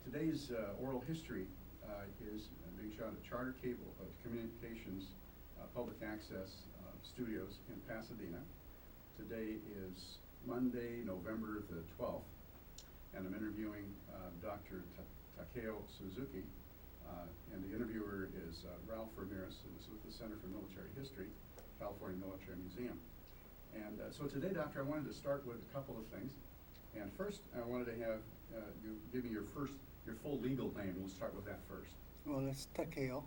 Today's oral history is being shot at Charter Cable Communications Public Access Studios in Pasadena. Today is Monday, November the 12th, and I'm interviewing Dr. TAKAO Suzuki, and the interviewer is Ralph Ramirez, who is with the Center for Military History, California Military Museum. And so today, Doctor, I wanted to start with a couple of things. And first, I wanted to have you give me your full legal name. We'll start with that first. Well, it's TAKAO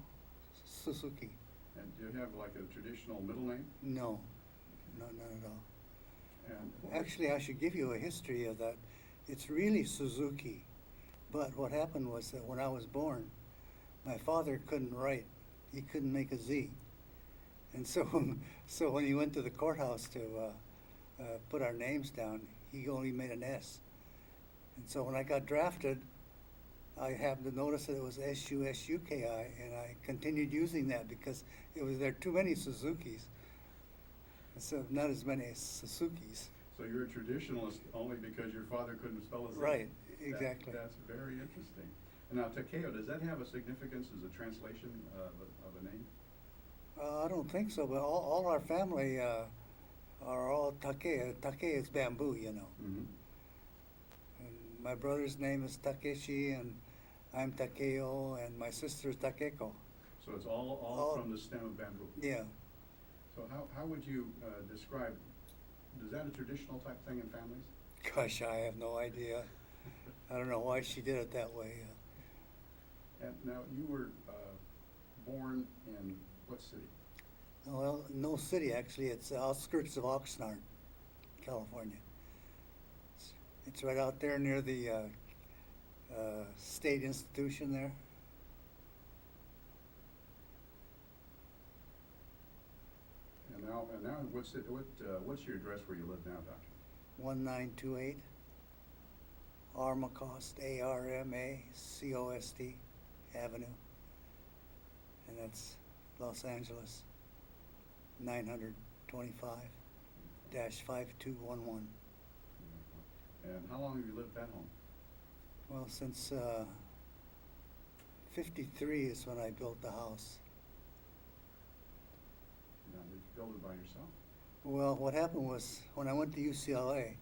Suzuki. And do you have like a traditional middle name? No, not at all. And Actually, I should give you a history of that. It's really Suzuki, but what happened was that when I was born, my father couldn't write. He couldn't make a Z. And so when he went to the courthouse to put our names down, he only made an S. And so when I got drafted, I happened to notice that it was SUSUKI, and I continued using that because there are too many Suzukis. So not as many as Susukis. so you're a traditionalist only because your father couldn't spell his name? Right, exactly. That's very interesting. And now, TAKAO, does that have a significance as a translation of a name? I don't think so, but all our family are all Take. Take is bamboo, you know. Mm-hmm. And my brother's name is Takeshi, and I'm Takeo, and my sister is Takeko. So it's all from the stem of bamboo? Yeah. So how would you describe, is that a traditional type thing in families? Gosh, I have no idea. I don't know why she did it that way. And now, you were born in what city? Well, no city, actually. It's the outskirts of Oxnard, California. It's right out there near the state institution there. And now, what's your address where you live now, Doctor? 1928 Armacost, Armacost Avenue, and that's Los Angeles, 925-5211. And how long have you lived at home? Well, since 53 is when I built the house. Now, did you build it by yourself? Well, what happened was when I went to UCLA,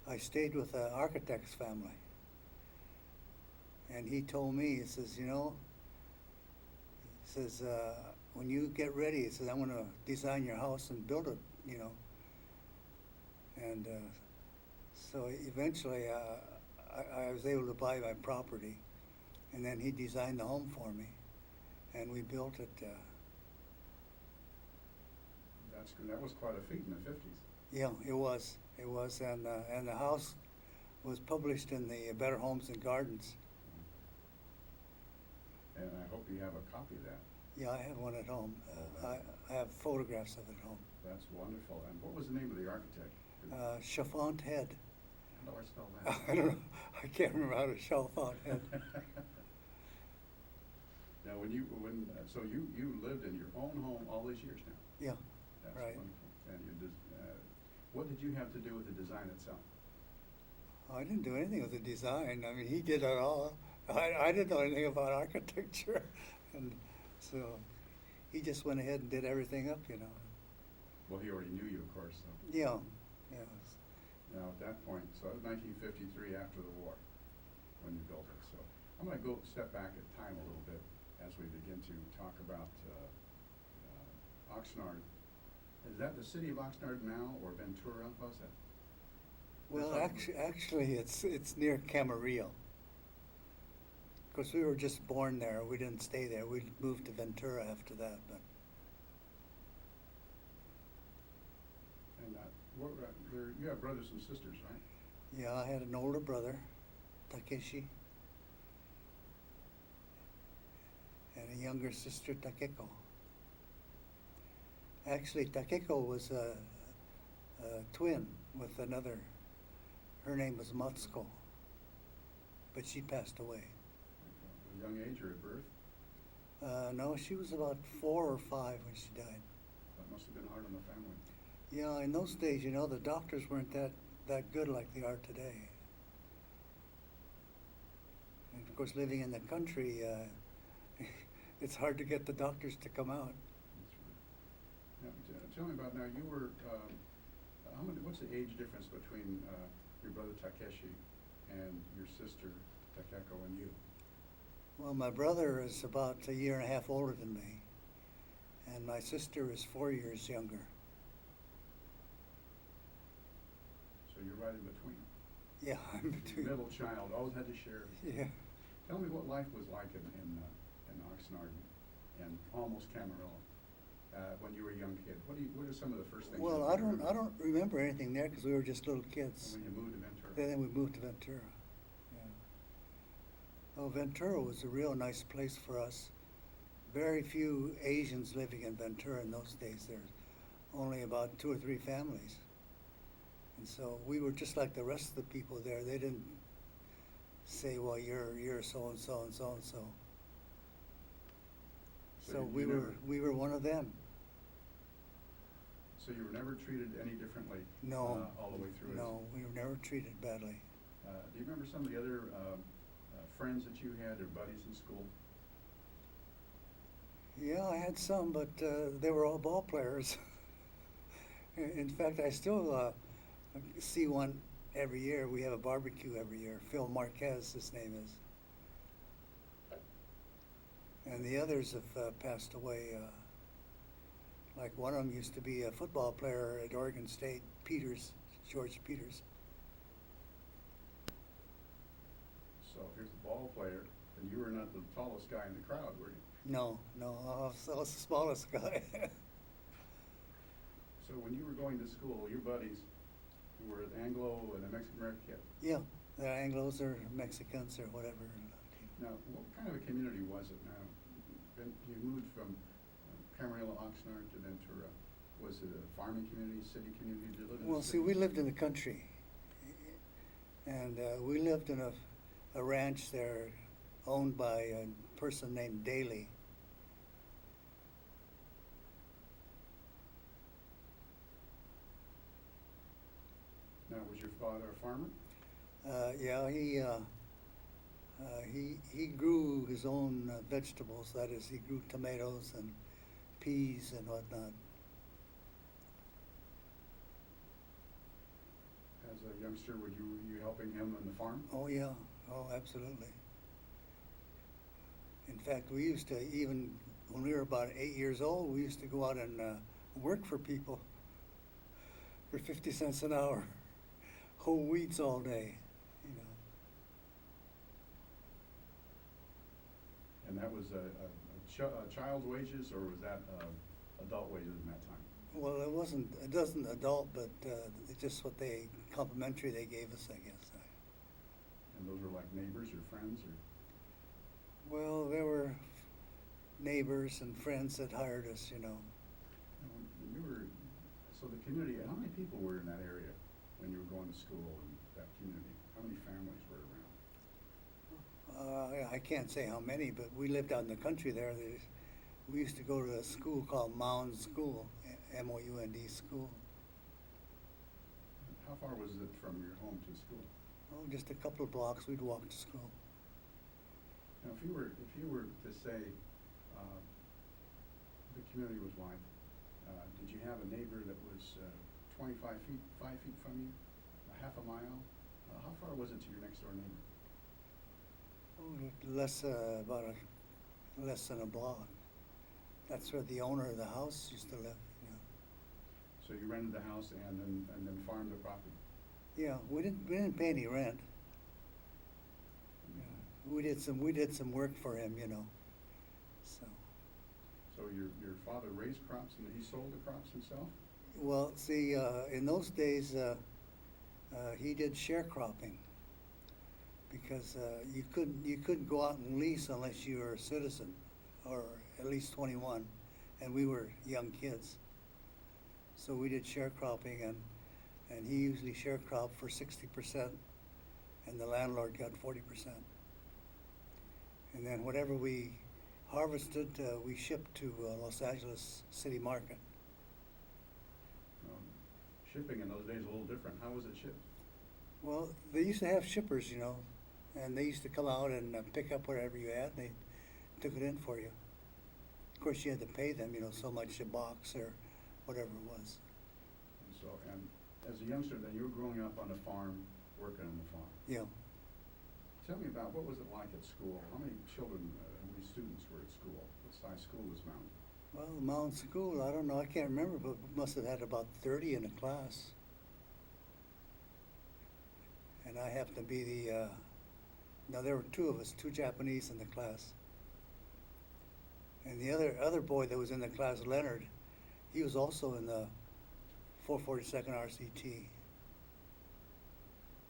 I stayed with an architect's family. And he told me, he says, when you get ready, he says, I'm going to design your house and build it, And so eventually I was able to buy my property. And then he designed the home for me. And we built it. That's good. That was quite a feat in the 50s. Yeah, it was. It was. And the house was published in the Better Homes and Gardens. And I hope you have a copy of that. Yeah, I have one at home. I have photographs of it at home. That's wonderful. And what was the name of the architect? Chiffon Head. How do I spell that? I don't know. I can't remember how to Chiffon Head. Now, so you lived in your own home all these years now? Yeah, That's right. wonderful. And what did you have to do with the design itself? I didn't do anything with the design. I mean, he did it all. I didn't know anything about architecture. And so he just went ahead and did everything up, Well, he already knew you, of course. So. Yeah. Now, at that point, so that was 1953 after the war when you built it. So I'm going to go step back in time a little bit as we begin to talk about Oxnard. Is that the city of Oxnard now, or Ventura? How's that? Well, actually, it's near Camarillo. Of course, we were just born there. We didn't stay there. We moved to Ventura after that. But and you have brothers and sisters, right? yeah, I had an older brother, Takeshi, and a younger sister, Takeko. Actually, Takeko was a twin with another. Her name was Matsuko, but she passed away. At a young age or at birth? No, she was about 4 or 5 when she died. That must have been hard on the family. Yeah, in those days, the doctors weren't that good like they are today. course, living in the country, it's hard to get the doctors to come out. That's right. Now, tell me about now. You were what's the age difference between your brother Takeshi and your sister Takako and you? Well, my brother is about a year and a half older than me, and my sister is 4 years younger. So you're right in between. Yeah, I'm between. Middle child, always had to share. Yeah. Tell me what life was like in Oxnard and almost Camarillo when you were a young kid. What are some of the first things? Well, that I you remember? don't remember anything there because we were just little kids. When you moved to Ventura. Then we moved to Ventura. Yeah. Oh, Ventura was a real nice place for us. Very few Asians living in Ventura in those days. There's only about 2 or 3 families. And so we were just like the rest of the people there. They didn't say, well, you're so and so and so and so. So we were one of them. So you were never treated any differently? No. All the way through? No, we were never treated badly. Do you remember some of the other friends that you had or buddies in school? Yeah, I had some, but they were all ball players. In fact, I still see one every year. We have a barbecue every year. Phil Marquez, his name is. And the others have passed away. Like one of them used to be a football player at Oregon State, George Peters. So if here's the ball player, then you were not the tallest guy in the crowd, were you? No, I was the smallest guy. So when you were going to school, your buddies were Anglo and a Mexican-American kid? Yeah, they're Anglos or Mexicans or whatever. Now, what kind of a community was it now? You moved from Camarillo, Oxnard to Ventura. Was it a farming community, city community? Did you live in Well, the see, city? we lived in the country. And we lived in a ranch there owned by a person named Daly. Now, was your father a farmer? Yeah, he grew his own vegetables. That is, he grew tomatoes and peas and whatnot. As a youngster, were you helping him on the farm? Oh yeah, oh absolutely. In fact, we used to, even when we were about 8 years old, we used to go out and work for people for 50 cents an hour, hoe weeds all day, you know. And that was a child's wages, or was that adult wages in that time? Well, it doesn't adult, but it's just what complimentary they gave us, I guess. And those were like neighbors or friends, or? Well, there were neighbors and friends that hired us, you know. So the community, how many people were in that area when you were going to school in that community? How many families were around? I can't say how many, but we lived out in the country there. We used to go to a school called Mound School, M-O-U-N-D school. How far was it from your home to school? Oh, just a couple of blocks. We'd walk to school. Now, if you were to say the community was wide, did you have a neighbor that was 25 feet, 5 feet from you, a half a mile? How far was it to your next door neighbor? Oh, less than a block. That's where the owner of the house used to live. You know. So you rented the house and then farmed the property? Yeah, we didn't pay any rent. Yeah. We did some work for him, you know. So your father raised crops and he sold the crops himself? Well, see, in those days, he did sharecropping because you couldn't go out and lease unless you were a citizen or at least 21, and we were young kids. So we did sharecropping, and he usually sharecropped for 60%, and the landlord got 40%. And then whatever we harvested, we shipped to Los Angeles City Market. Shipping in those days is a little different. How was it shipped? Well, they used to have shippers, you know, And they used to come out and pick up whatever you had, and they took it in for you. Of course, you had to pay them, you know, so much a box or whatever it was. And so, and as a youngster, then you were growing up on a farm, working on the farm. Yeah. Tell me about, what was it like at school? How many children, how many students were at school? What size school was Mountain? Well, Mountain School, I don't know, I can't remember, but we must have had about 30 in a class. And I happened to be the, now there were two of us, two Japanese in the class. And the other boy that was in the class, Leonard, he was also in the 442nd RCT.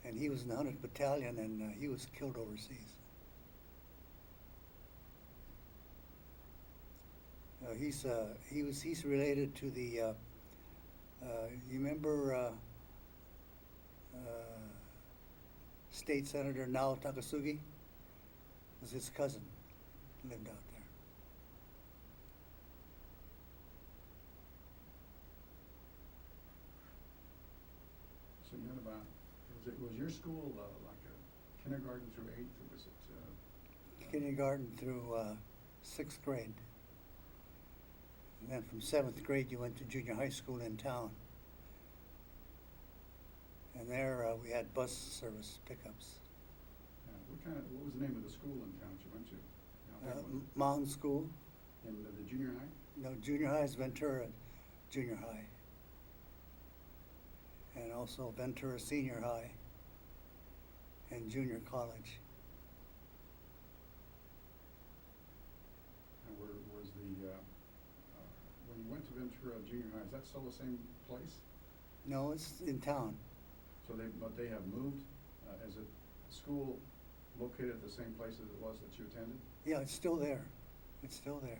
And he was in the 100th Battalion, and he was killed overseas. He's related to the, you remember State Senator now Takasugi? Was his cousin, lived out there. So you had about, was your school like a kindergarten through 8th, or was it? Kindergarten through 6th grade. And then from 7th grade, you went to junior high school in town. And there we had bus service pickups. What was the name of the school in town that you went to? How big was it? Mountain School. In the junior high? No, junior high is Ventura Junior High. And also Ventura Senior High and junior college. And was the, when you went to Ventura Junior High, is that still the same place? No, it's in town. So but they have moved, as a school located at the same place as it was that you attended? Yeah, it's still there. It's still there.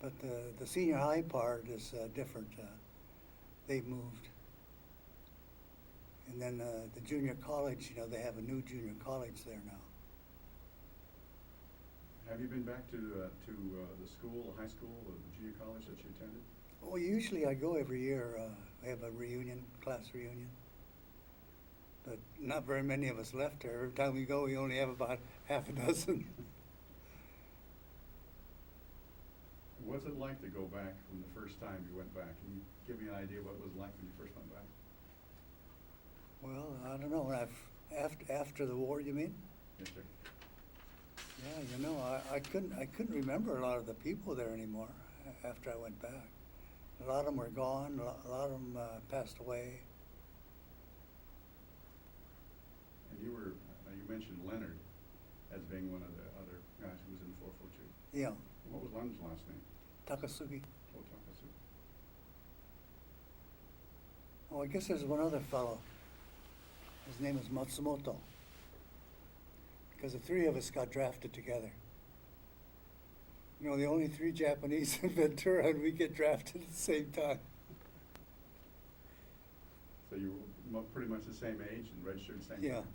But the senior high part is different. They've moved. And then the junior college, you know, they have a new junior college there now. Have you been back to the school, the high school, or the junior college that you attended? Well, usually I go every year. I have a reunion, class reunion. But not very many of us left there. Every time we go, we only have about half a dozen. What's it like to go back from the first time you went back? Can you give me an idea what it was like when you first went back? Well, I don't know. After the war, you mean? Yes, sir. Yeah, you know, I couldn't remember a lot of the people there anymore after I went back. A lot of them were gone. A lot of them passed away. And you mentioned Leonard as being one of the other guys who was in 442. Yeah. What was Leonard's last name? Takasugi. Oh, Takasugi. Oh, I guess there's one other fellow. His name is Matsumoto. Because the three of us got drafted together. You know, the only three Japanese in Ventura, and we get drafted at the same time. So you were pretty much the same age and registered the same Yeah. time?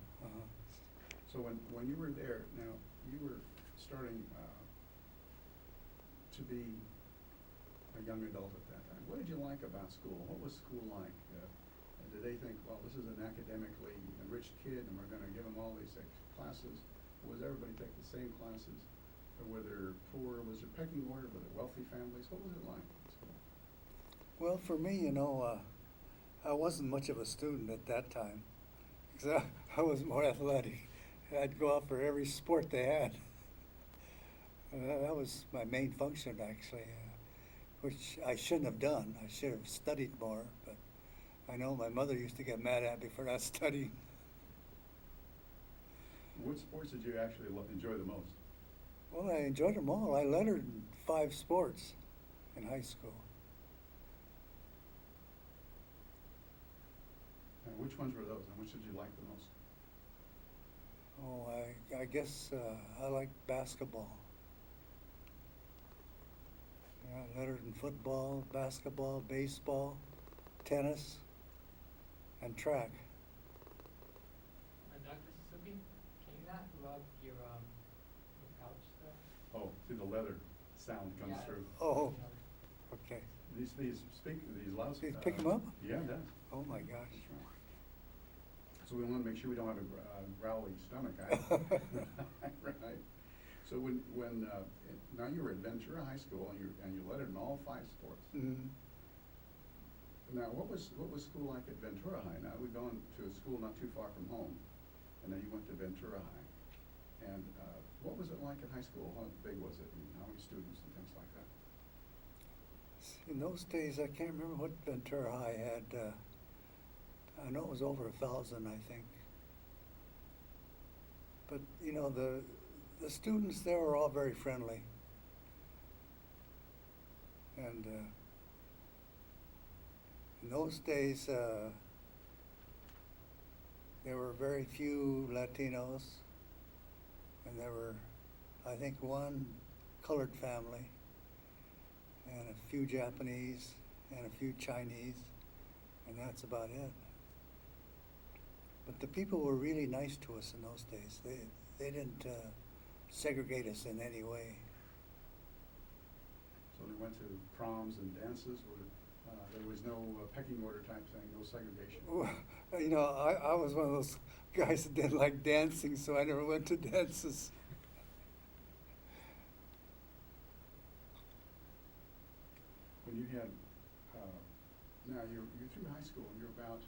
So when you were there, now, you were starting to be a young adult at that time. What did you like about school? What was school like? Did they think, well, this is an academically enriched kid and we're going to give him all these classes? Or was everybody take the same classes? Or were there poor, was there pecking order? Were there wealthy families? What was it like at school? Well, for me, you know, I wasn't much of a student at that time. Because I was more athletic. I'd go out for every sport they had. That was my main function, actually, which I shouldn't have done. I should have studied more, but I know my mother used to get mad at me for not studying. What sports did you actually enjoy the most? Well, I enjoyed them all. I lettered in 5 sports in high school. And which ones were those, and which did you like the most? Oh, I guess I liked basketball. Yeah, I lettered in football, basketball, baseball, tennis, and track. Dr. Suzuki, can you not rub your pouch there? Oh, see the leather sound comes Yeah. through. Oh, okay. These loud. These pick 'em up? Yeah, it does. Oh my gosh. That's right. So we want to make sure we don't have a growly stomach. Right. So now you were at Ventura High School and you lettered in all 5 sports. Mm-hmm. Now, what was school like at Ventura High? Now, we'd gone to a school not too far from home, and then you went to Ventura High. And what was it like at high school? How big was it, and how many students and things like that? In those days, I can't remember what Ventura High had. I know it was over 1,000, I think. But you know, the students there were all very friendly, and in those days there were very few Latinos, and there were, I think, one colored family, and a few Japanese, and a few Chinese, and that's about it. But the people were really nice to us in those days. They didn't segregate us in any way. So they went to proms and dances. There was no pecking order type thing, no segregation. Well, you know, I was one of those guys that didn't like dancing, so I never went to dances. When you had, now you're through high school and you're about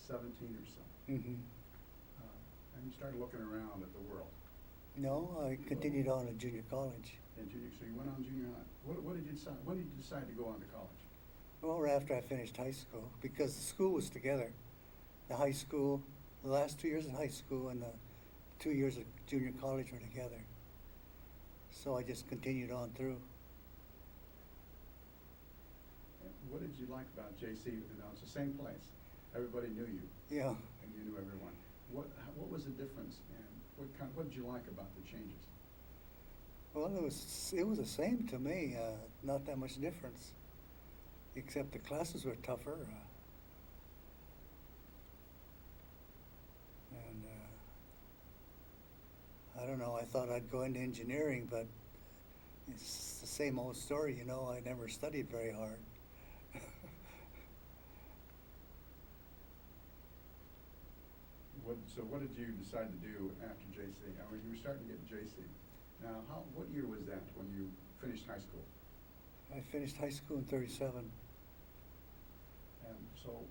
17 or so. Mm-hmm. And you started looking around at the world. No, I continued on at junior college. So you went on junior high. What did you decide? When did you decide to go on to college? Well, right after I finished high school, because the school was together. The high school, the last 2 years of high school and the 2 years of junior college were together. So I just continued on through. And what did you like about JC? You know, it's the same place. Everybody knew you. Yeah. And you knew everyone. What was the difference, and what did you like about the changes? Well, it was the same to me. Not that much difference, except the classes were tougher. And I don't know. I thought I'd go into engineering, but it's the same old story. You know, I never studied very hard. So what did you decide to do after JC? I mean, you were starting to get JC. Now, what year was that when you finished high school? I finished high school in '37. And so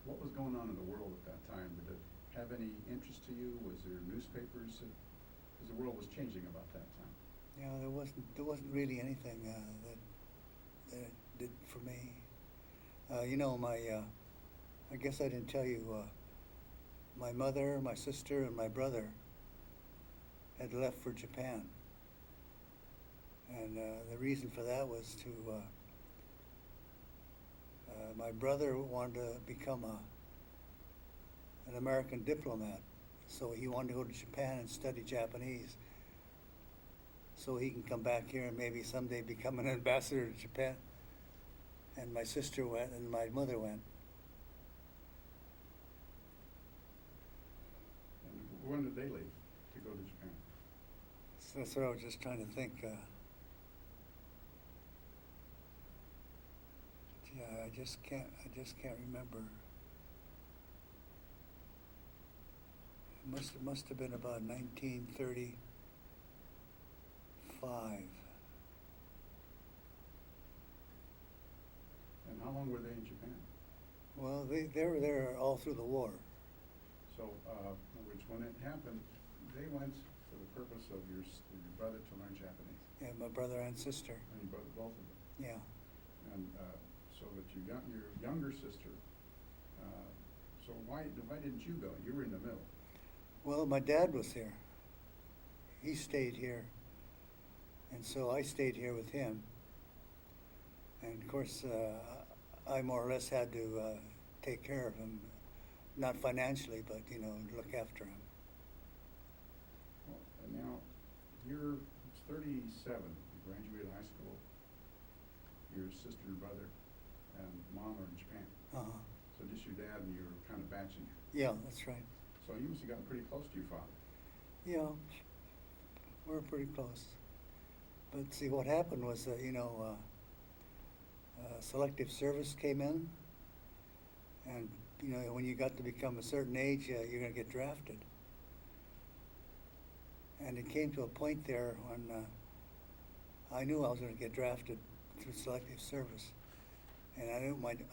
what was going on in the world at that time? Did it have any interest to you? Was there newspapers? Because the world was changing about that time. Yeah, there wasn't really anything that did for me. You know, I guess I didn't tell you, my mother, my sister, and my brother had left for Japan. And the reason for that was my brother wanted to become an American diplomat. So he wanted to go to Japan and study Japanese, so he can come back here and maybe someday become an ambassador to Japan. And my sister went, and my mother went. And when did they leave to go to Japan? So that's what I was just trying to think. Yeah, I just can't remember. It must have been about 1935. And how long were they in Japan? Well, they were there all through the war. So, which when it happened, they went for the purpose of your brother to learn Japanese. Yeah, my brother and sister. And your brother, both of them. Yeah. And so that you got your younger sister. So why didn't you go? You were in the middle. Well, my dad was here. He stayed here. And so I stayed here with him. And of course, I more or less had to take care of him. Not financially, but, you know, look after him. Well, and now, you're 37. You graduated high school. Your sister and brother and mom are in Japan. Uh-huh. So just your dad and you were kind of batching. Yeah, that's right. So you must have gotten pretty close to your father. Yeah, we're pretty close. But see, what happened was that, you know, selective service came in, and you know, when you got to become a certain age, you're going to get drafted. And it came to a point there when I knew I was going to get drafted through selective service, and I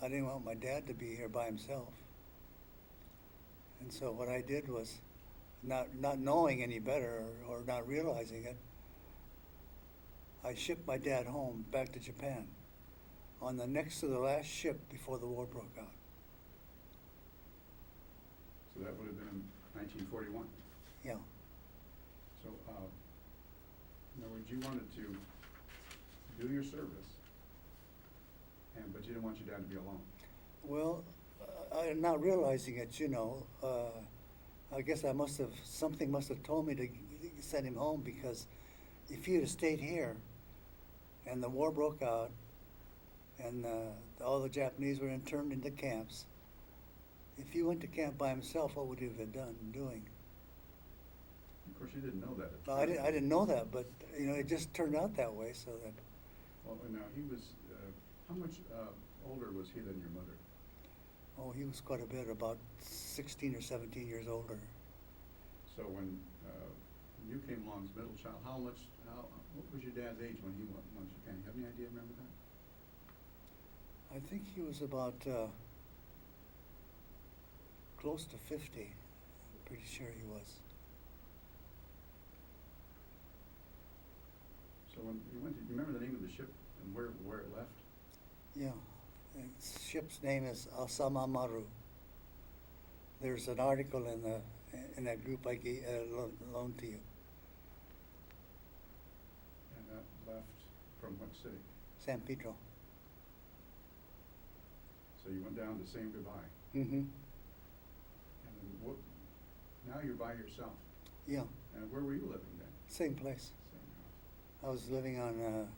didn't want my dad to be here by himself. And so what I did was, not knowing any better or not realizing it, I shipped my dad home back to Japan on the next to the last ship before the war broke out. So that would have been in 1941. Yeah. So, in other words, you wanted to do your service, but you didn't want your dad to be alone. Well, I'm not realizing it, you know. I guess something must have told me to send him home, because if he'd have stayed here and the war broke out and all the Japanese were interned into camps, if he went to camp by himself, what would he have doing? Of course, you didn't know that at the No, time. I didn't know that, but you know, it just turned out that way. So that. Well, now he was, how much older was he than your mother? Oh, he was quite a bit, about 16 or 17 years older. So when you came along as middle child, what was your dad's age when he went to Japan? You have any idea? Remember that? I think he was about close to 50. I'm pretty sure he was. So when you went to, you remember the name of the ship and where it left? Yeah, the ship's name is Asama Maru. There's an article in that group I loaned to you. And that left from what city? San Pedro. So you went down to say goodbye. Mm-hmm. And then now you're by yourself. Yeah. And where were you living then? Same place. Same house. I was living on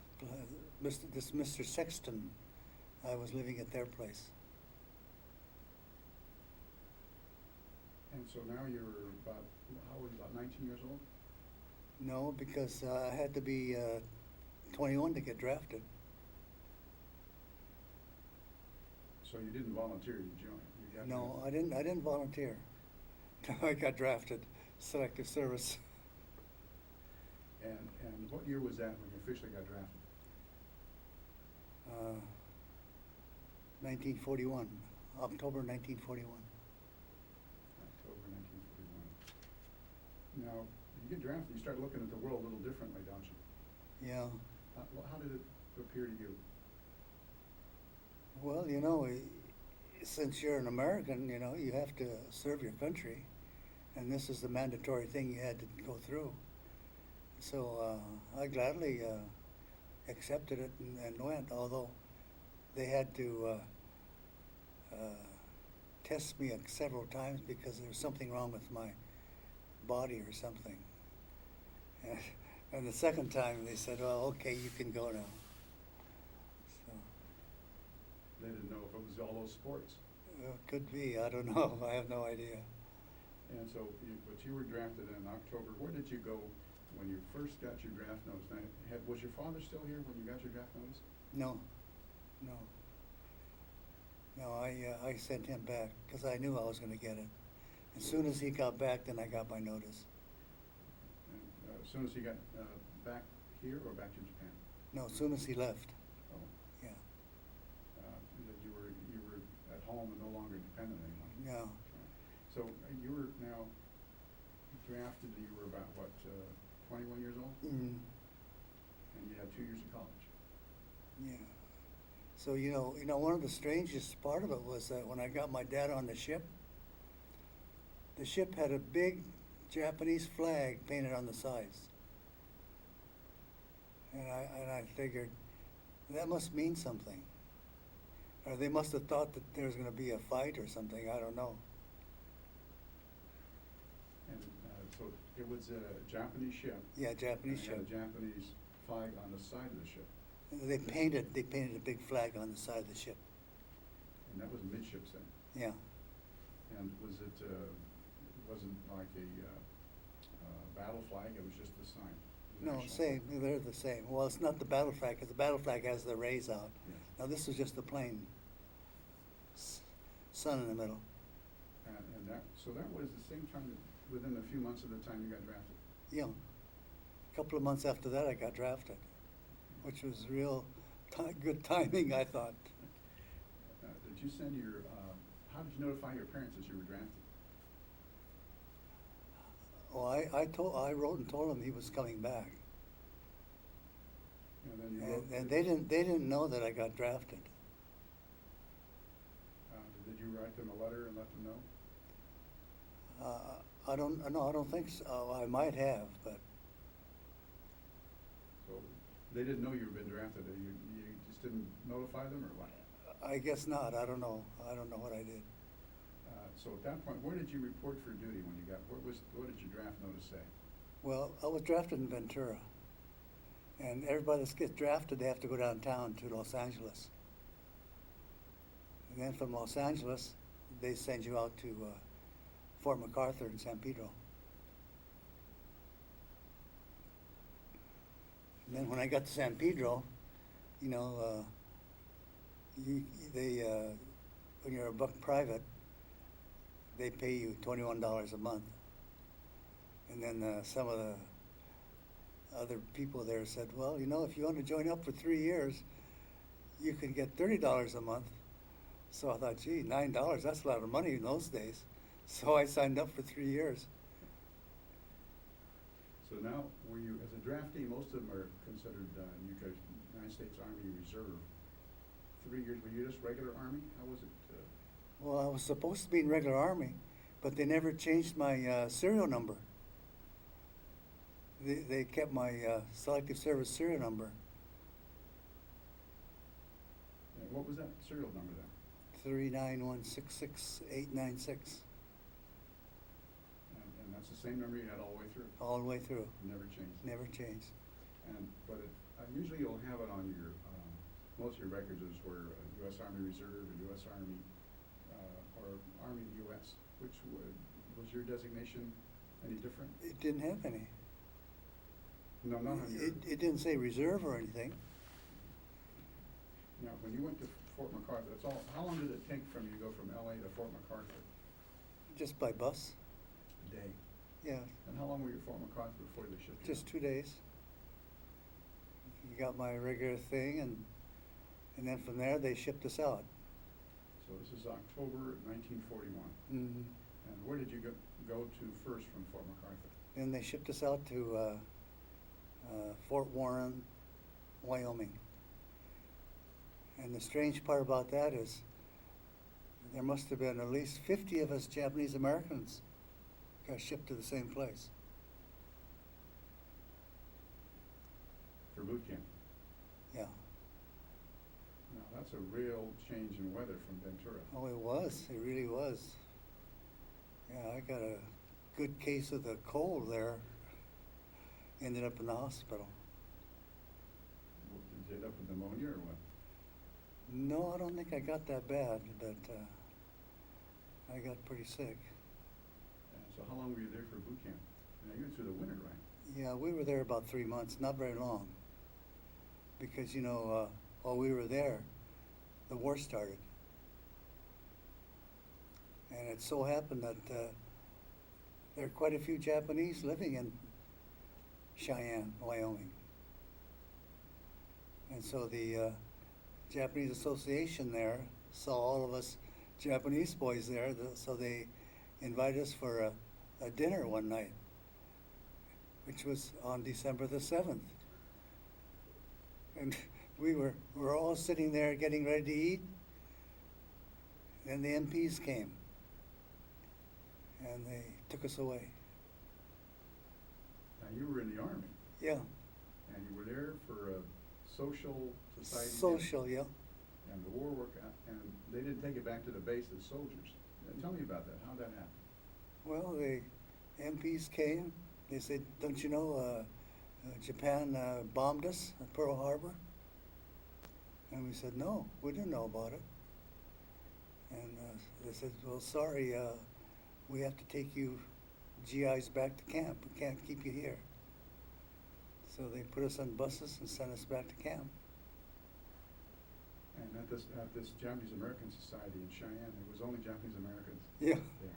this Mr. Sexton. I was living at their place. And so now you're about, how old, about 19 years old? No, because I had to be 21 to get drafted. So you didn't volunteer to join? You got No, I didn't volunteer. I got drafted, selective service. And what year was that when you officially got drafted? 1941, October 1941. October 1941. Now, you get drafted, you start looking at the world a little differently, don't you? Yeah. How did it appear to you? Well, you know, since you're an American, you know, you have to serve your country, and this is the mandatory thing you had to go through. So I gladly accepted it and went, although they had to test me several times because there was something wrong with my body or something. And the second time they said, well, okay, you can go now. So, They didn't know if it was all those sports. could be, I don't know, I have no idea. And so, but you were drafted in October. Where did you go when you first got your draft notice? Now, was your father still here when you got your draft notice? No. I sent him back because I knew I was going to get it. As soon as he got back, then I got my notice. And as soon as he got back here or back to Japan? No, as soon as he left. Oh. Yeah. That you were at home and no longer dependent anymore? Yeah. Okay. So you were now drafted, you were about, what, 21 years old? Mm. And you had 2 years of college? Yeah. So, you know, one of the strangest part of it was that when I got my dad on the ship had a big Japanese flag painted on the sides. And I figured, that must mean something. Or they must have thought that there was going to be a fight or something, I don't know. And so it was a Japanese ship? Yeah, Japanese and it had ship. a Japanese flag on the side of the ship? They painted a big flag on the side of the ship. And that was midships then? Yeah. And was it, wasn't like a battle flag, it was just the sign? The No, national same, flag? they're the same. Well, it's not the battle flag, because the battle flag has the rays out. Yes. Now, this was just the plain sun in the middle. So that was the same time, within a few months of the time you got drafted? Yeah. A couple of months after that, I got drafted, which was real good timing, I thought. Did you send your, how did you notify your parents that you were drafted? Well, I wrote and told them he was coming back. And then you wrote. And they didn't know that I got drafted. Did you write them a letter and let them know? I don't think so. I might have, but So they didn't know you'd been drafted. You just didn't notify them, or what? I guess not. I don't know. I don't know what I did. So at that point, where did you report for duty when you got? What did your draft notice say? Well, I was drafted in Ventura, and everybody that gets drafted, they have to go downtown to Los Angeles. And then from Los Angeles, they send you out to Fort MacArthur in San Pedro. And then when I got to San Pedro, you know, when you're a buck private, they pay you $21 a month. And then some of the other people there said, well, you know, if you want to join up for 3 years, you can get $30 a month. So I thought, gee, $9, that's a lot of money in those days. So I signed up for 3 years. So now, were you, as a draftee, most of them are considered United States Army Reserve. 3 years, were you just regular Army? How was it? Well, I was supposed to be in regular Army, but they never changed my serial number. They kept my selective service serial number. And what was that serial number then? 39166-896. And that's the same number you had all the way through? All the way through. Never changed? Never changed. But usually you'll have it on your, most of your records is where U.S. Army Reserve or U.S. Army, or Army U.S. Which was your designation any different? It didn't have any. No, none of your. It didn't say reserve or anything. Now, when you went to Fort MacArthur, that's all. How long did it take from you to go from L.A. to Fort MacArthur? Just by bus. A day. Yeah. And how long were you at Fort MacArthur before they shipped you? Just 2 days. You got my regular thing, and then from there they shipped us out. So this is October 1941. Mm-hmm. And where did you go to first from Fort MacArthur? Then they shipped us out to Fort Warren, Wyoming. And the strange part about that is there must have been at least 50 of us Japanese Americans got shipped to the same place. For boot camp? Yeah. Now, that's a real change in weather from Ventura. Oh, it was. It really was. Yeah, I got a good case of the cold there. Ended up in the hospital. Did you end up with pneumonia or what? No, I don't think I got that bad, but I got pretty sick. So how long were you there for boot camp? Now, you were through the winter, right? Yeah, we were there about 3 months, not very long. Because, you know, while we were there, the war started. And it so happened that there are quite a few Japanese living in Cheyenne, Wyoming. And so the Japanese Association there saw all of us Japanese boys there, so they invited us for a dinner one night, which was on December the 7th. And we were all sitting there getting ready to eat, and the MPs came, and they took us away. Now, you were in the Army. Yeah. And you were there for a social society. Social, yeah. And the war work, and they didn't take it back to the base as soldiers. Tell me about that. How'd that happen? Well, the MPs came. They said, don't you know Japan bombed us at Pearl Harbor? And we said, no, we didn't know about it. And they said, well, sorry, we have to take you GIs back to camp. We can't keep you here. So they put us on buses and sent us back to camp. And at this Japanese American Society in Cheyenne, there was only Japanese Americans Yeah. there.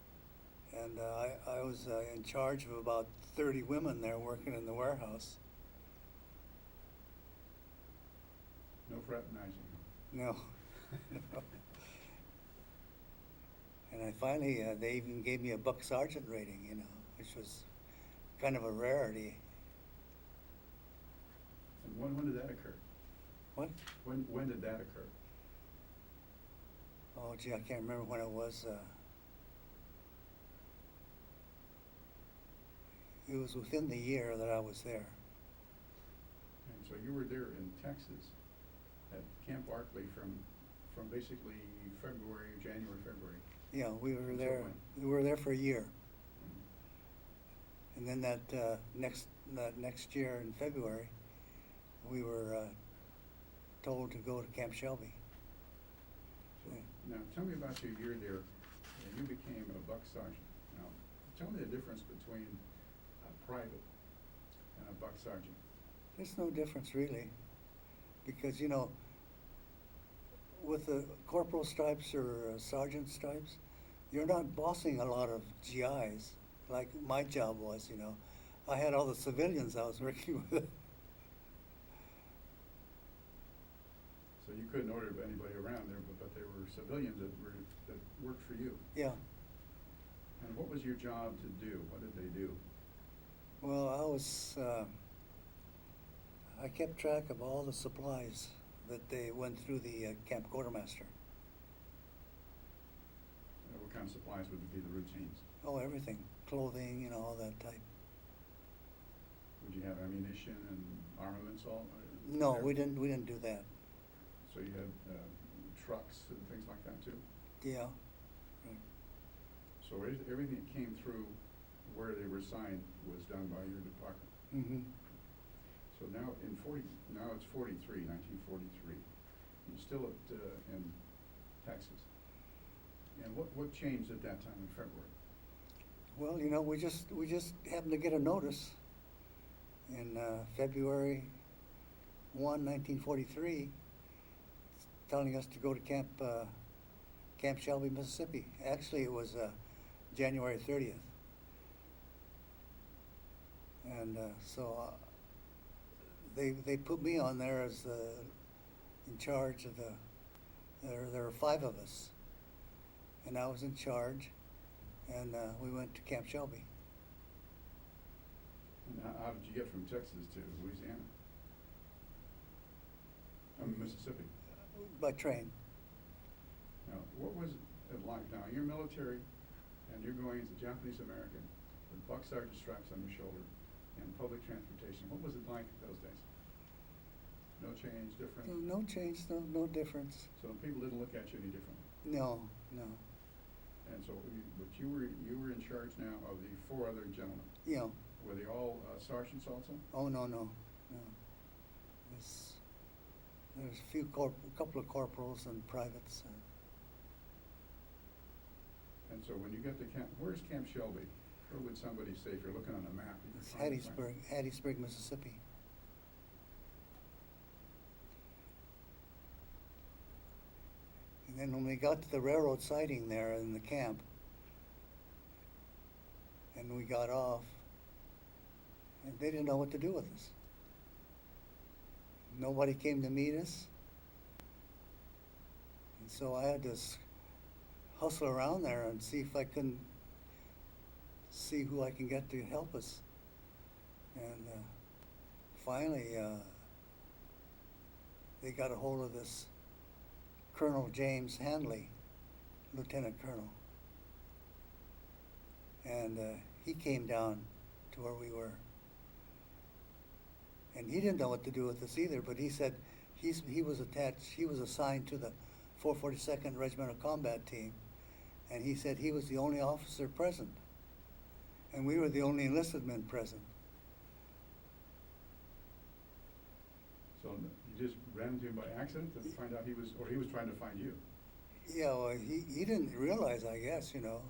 And I was in charge of about 30 women there working in the warehouse. No fraternizing. No. And I finally, they even gave me a buck sergeant rating, you know, which was kind of a rarity. And when did that occur? What? When did that occur? Oh, gee, I can't remember when it was. It was within the year that I was there. And so you were there in Texas at Camp Barkley from basically January, February. Yeah, we were Until there. when? We were there for a year, Mhm. and then that next year in February, we were told to go to Camp Shelby. So, Yeah. now tell me about your year there. You became a buck sergeant. Now, tell me the difference between a private and a buck sergeant. There's no difference really, because you know, with the corporal stripes or sergeant stripes, you're not bossing a lot of GIs like my job was. You know, I had all the civilians I was working with. So you couldn't order anybody around there, but they were civilians that worked for you. Yeah. And what was your job to do? What did they do? Well, I kept track of all the supplies that they went through the camp quartermaster. What kind of supplies would be the routines? Oh, everything, clothing, you know, all that type. Would you have ammunition and armaments all? No, there? we didn't do that. So you had trucks and things like that too? Yeah. Right. So everything that came through where they were assigned was done by your department? Mm-hmm. So now it's 1943. You're still in Texas. And what changed at that time in February? Well, you know, we just happened to get a notice in February 1, 1943, telling us to go to Camp Shelby, Mississippi. Actually, it was January 30th. And so they put me on there as in charge of there were 5 of us. And I was in charge, and we went to Camp Shelby. And how did you get from Texas to Louisiana? From Mississippi? By train. Now, what was it like? Now, you're military, and you're going as a Japanese American with buck sergeant stripes on your shoulder and public transportation. What was it like those days? No change, different? No change, no difference. So people didn't look at you any differently? No. And so, but you were in charge now of the 4 other gentlemen. Yeah. Were they all sergeants also? Oh, no. There's a couple of corporals and privates. And so when you get to camp, where's Camp Shelby? Where would somebody say if you're looking on a map? It's Hattiesburg, Mississippi. And then when we got to the railroad siding there in the camp, and we got off, and they didn't know what to do with us. Nobody came to meet us. And so I had to hustle around there and see if I couldn't see who I can get to help us. And finally, they got a hold of this Colonel James Handley, Lieutenant Colonel. And he came down to where we were. And he didn't know what to do with us either, but he said he was assigned to the 442nd Regimental Combat Team, and he said he was the only officer present, and we were the only enlisted men present. So you just ran into him by accident to find out he was trying to find you? Yeah, well, he didn't realize, I guess, you know.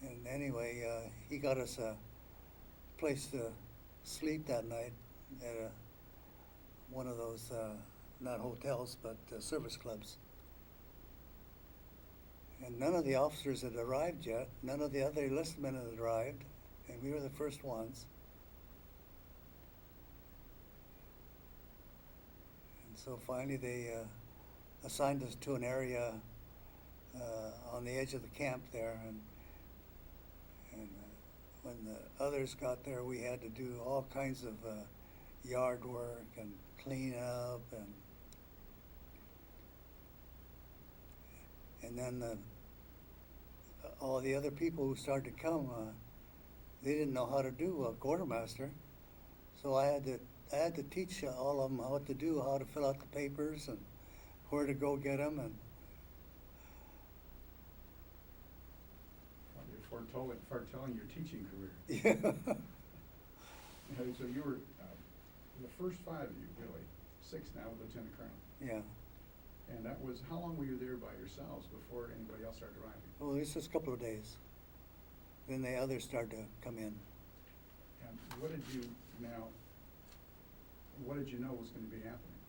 And anyway, he got us a place to sleep that night at one of those, not hotels, but service clubs. And none of the officers had arrived yet. None of the other enlisted men had arrived, and we were the first ones. And so finally they assigned us to an area on the edge of the camp there, and when the others got there, we had to do all kinds of yard work and clean up, and then all the other people who started to come, they didn't know how to do a quartermaster, so I had to teach all of them what to do, how to fill out the papers, and where to go get them, and You're foretelling your teaching career. yeah. Okay, so you were the first 5 of you, really, 6 now with Lieutenant Colonel. Yeah. And that was, how long were you there by yourselves before anybody else started arriving? Well, it's just a couple of days. Then the others started to come in. And what did you know was going to be happening?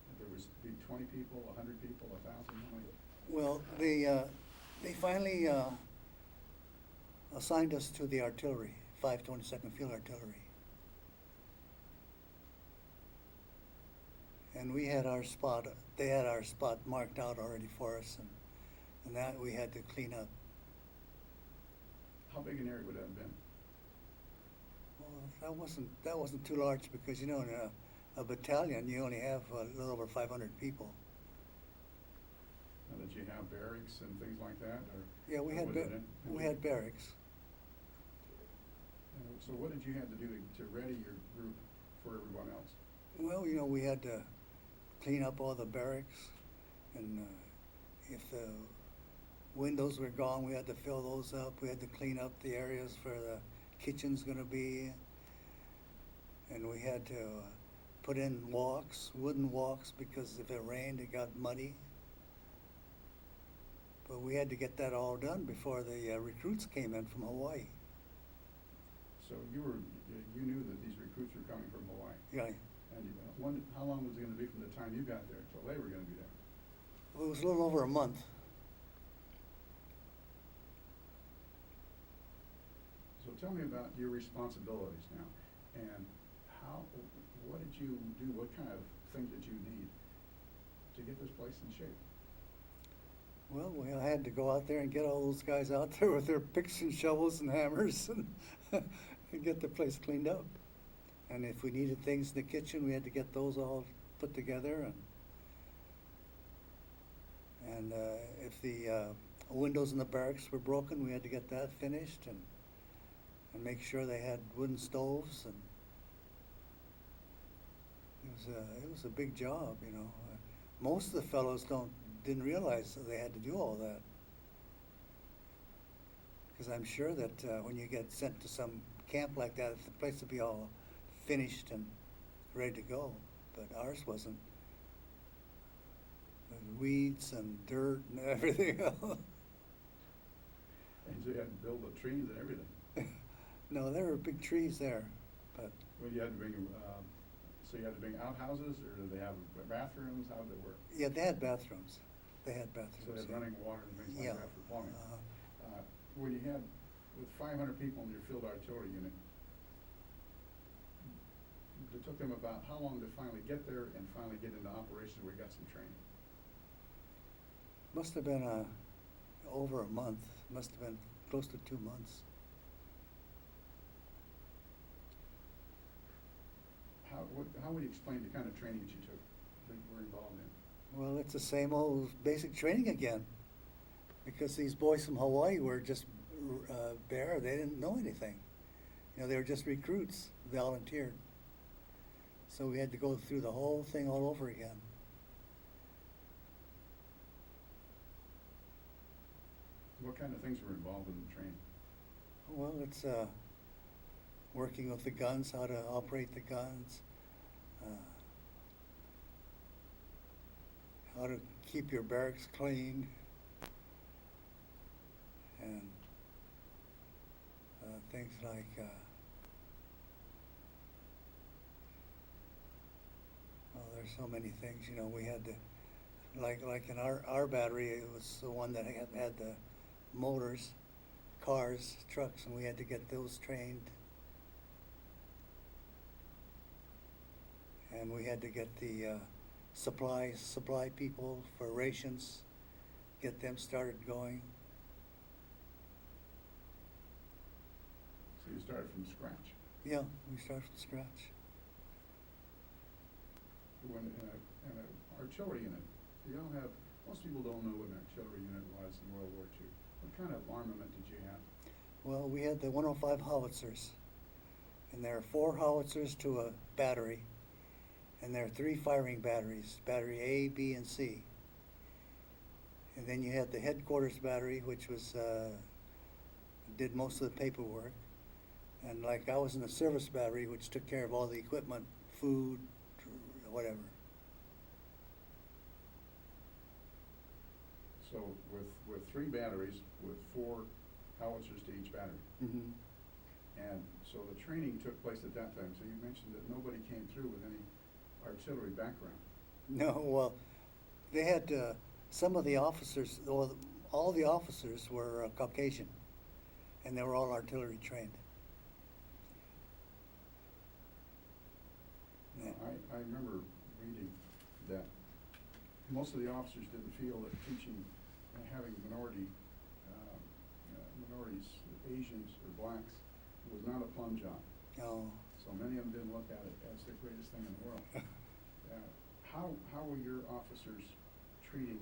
That there was be 20 people, 100 people, 1,000, how many? Well, they finally assigned us to the artillery, 522nd Field Artillery. And we had our spot, they had our spot marked out already for us, and that we had to clean up. How big an area would that have been? Well, that wasn't too large, because, you know, in a battalion, you only have a little over 500 people. Now, did you have barracks and things like that, or? Yeah, we had barracks. So what did you have to do to ready your group for everyone else? Well, you know, we had to clean up all the barracks, and if the windows were gone, we had to fill those up. We had to clean up the areas where the kitchen's gonna be, and we had to put in walks, wooden walks, because if it rained, it got muddy. But we had to get that all done before the recruits came in from Hawaii. So you knew that these recruits were coming from Hawaii. Yeah. And how long was it going to be from the time you got there till they were going to be there? Well, it was a little over a month. So tell me about your responsibilities now, and what did you do? What kind of things did you need to get this place in shape? Well, I had to go out there and get all those guys out there with their picks and shovels and hammers and get the place cleaned up. And if we needed things in the kitchen, we had to get those all put together. And if the windows in the barracks were broken, we had to get that finished and make sure they had wooden stoves. And it was a big job, you know. Most of the fellows didn't realize that they had to do all that. Because I'm sure that when you get sent to some camp like that, the place would be all finished and ready to go. But ours wasn't. There's weeds and dirt and everything else. And so you had to build the trees and everything. No, there were big trees there, but. Well, you had to bring, so you had to bring outhouses, or did they have bathrooms? How did it work? Yeah, they had bathrooms. They had bathrooms. So they had yeah. running water and things like Yeah. that for plumbing. When you had, with 500 people in your field artillery unit, it took them about how long to finally get there and finally get into operations where you got some training? Must have been over a month. Must have been close to 2 months. How would you explain the kind of training that you took, that you were involved in? Well, it's the same old basic training again, because these boys from Hawaii were just bare. They didn't know anything. You know, they were just recruits, volunteered. So we had to go through the whole thing all over again. What kind of things were involved in the training? Well, it's working with the guns, how to operate the guns, how to keep your barracks clean, and things like well, there's so many things, you know. We had to Like in our battery, it was the one that had the motors, cars, trucks, and we had to get those trained. And we had to get the supply people for rations, get them started going. So you started from scratch. Yeah, we started from scratch. When in an artillery unit, do y'all have, most people don't know what an artillery unit was in World War II. What kind of armament did you have? Well, we had the 105 howitzers, and there are 4 howitzers to a battery, and there are 3 firing batteries, battery A, B, and C. And then you had the headquarters battery, which was did most of the paperwork. And like I was in the service battery, which took care of all the equipment, food, whatever. So with 3 batteries, with 4 howitzers to each battery. Mm-hmm. And so the training took place at that time. So you mentioned that nobody came through with any artillery background. No, well, they had some of the officers, well, all the officers were Caucasian, and they were all artillery trained. Yeah. I remember reading that most of the officers didn't feel that teaching, having minorities, Asians or blacks, was not a plum job. Oh. So many of them didn't look at it as the greatest thing in the world. How were your officers treating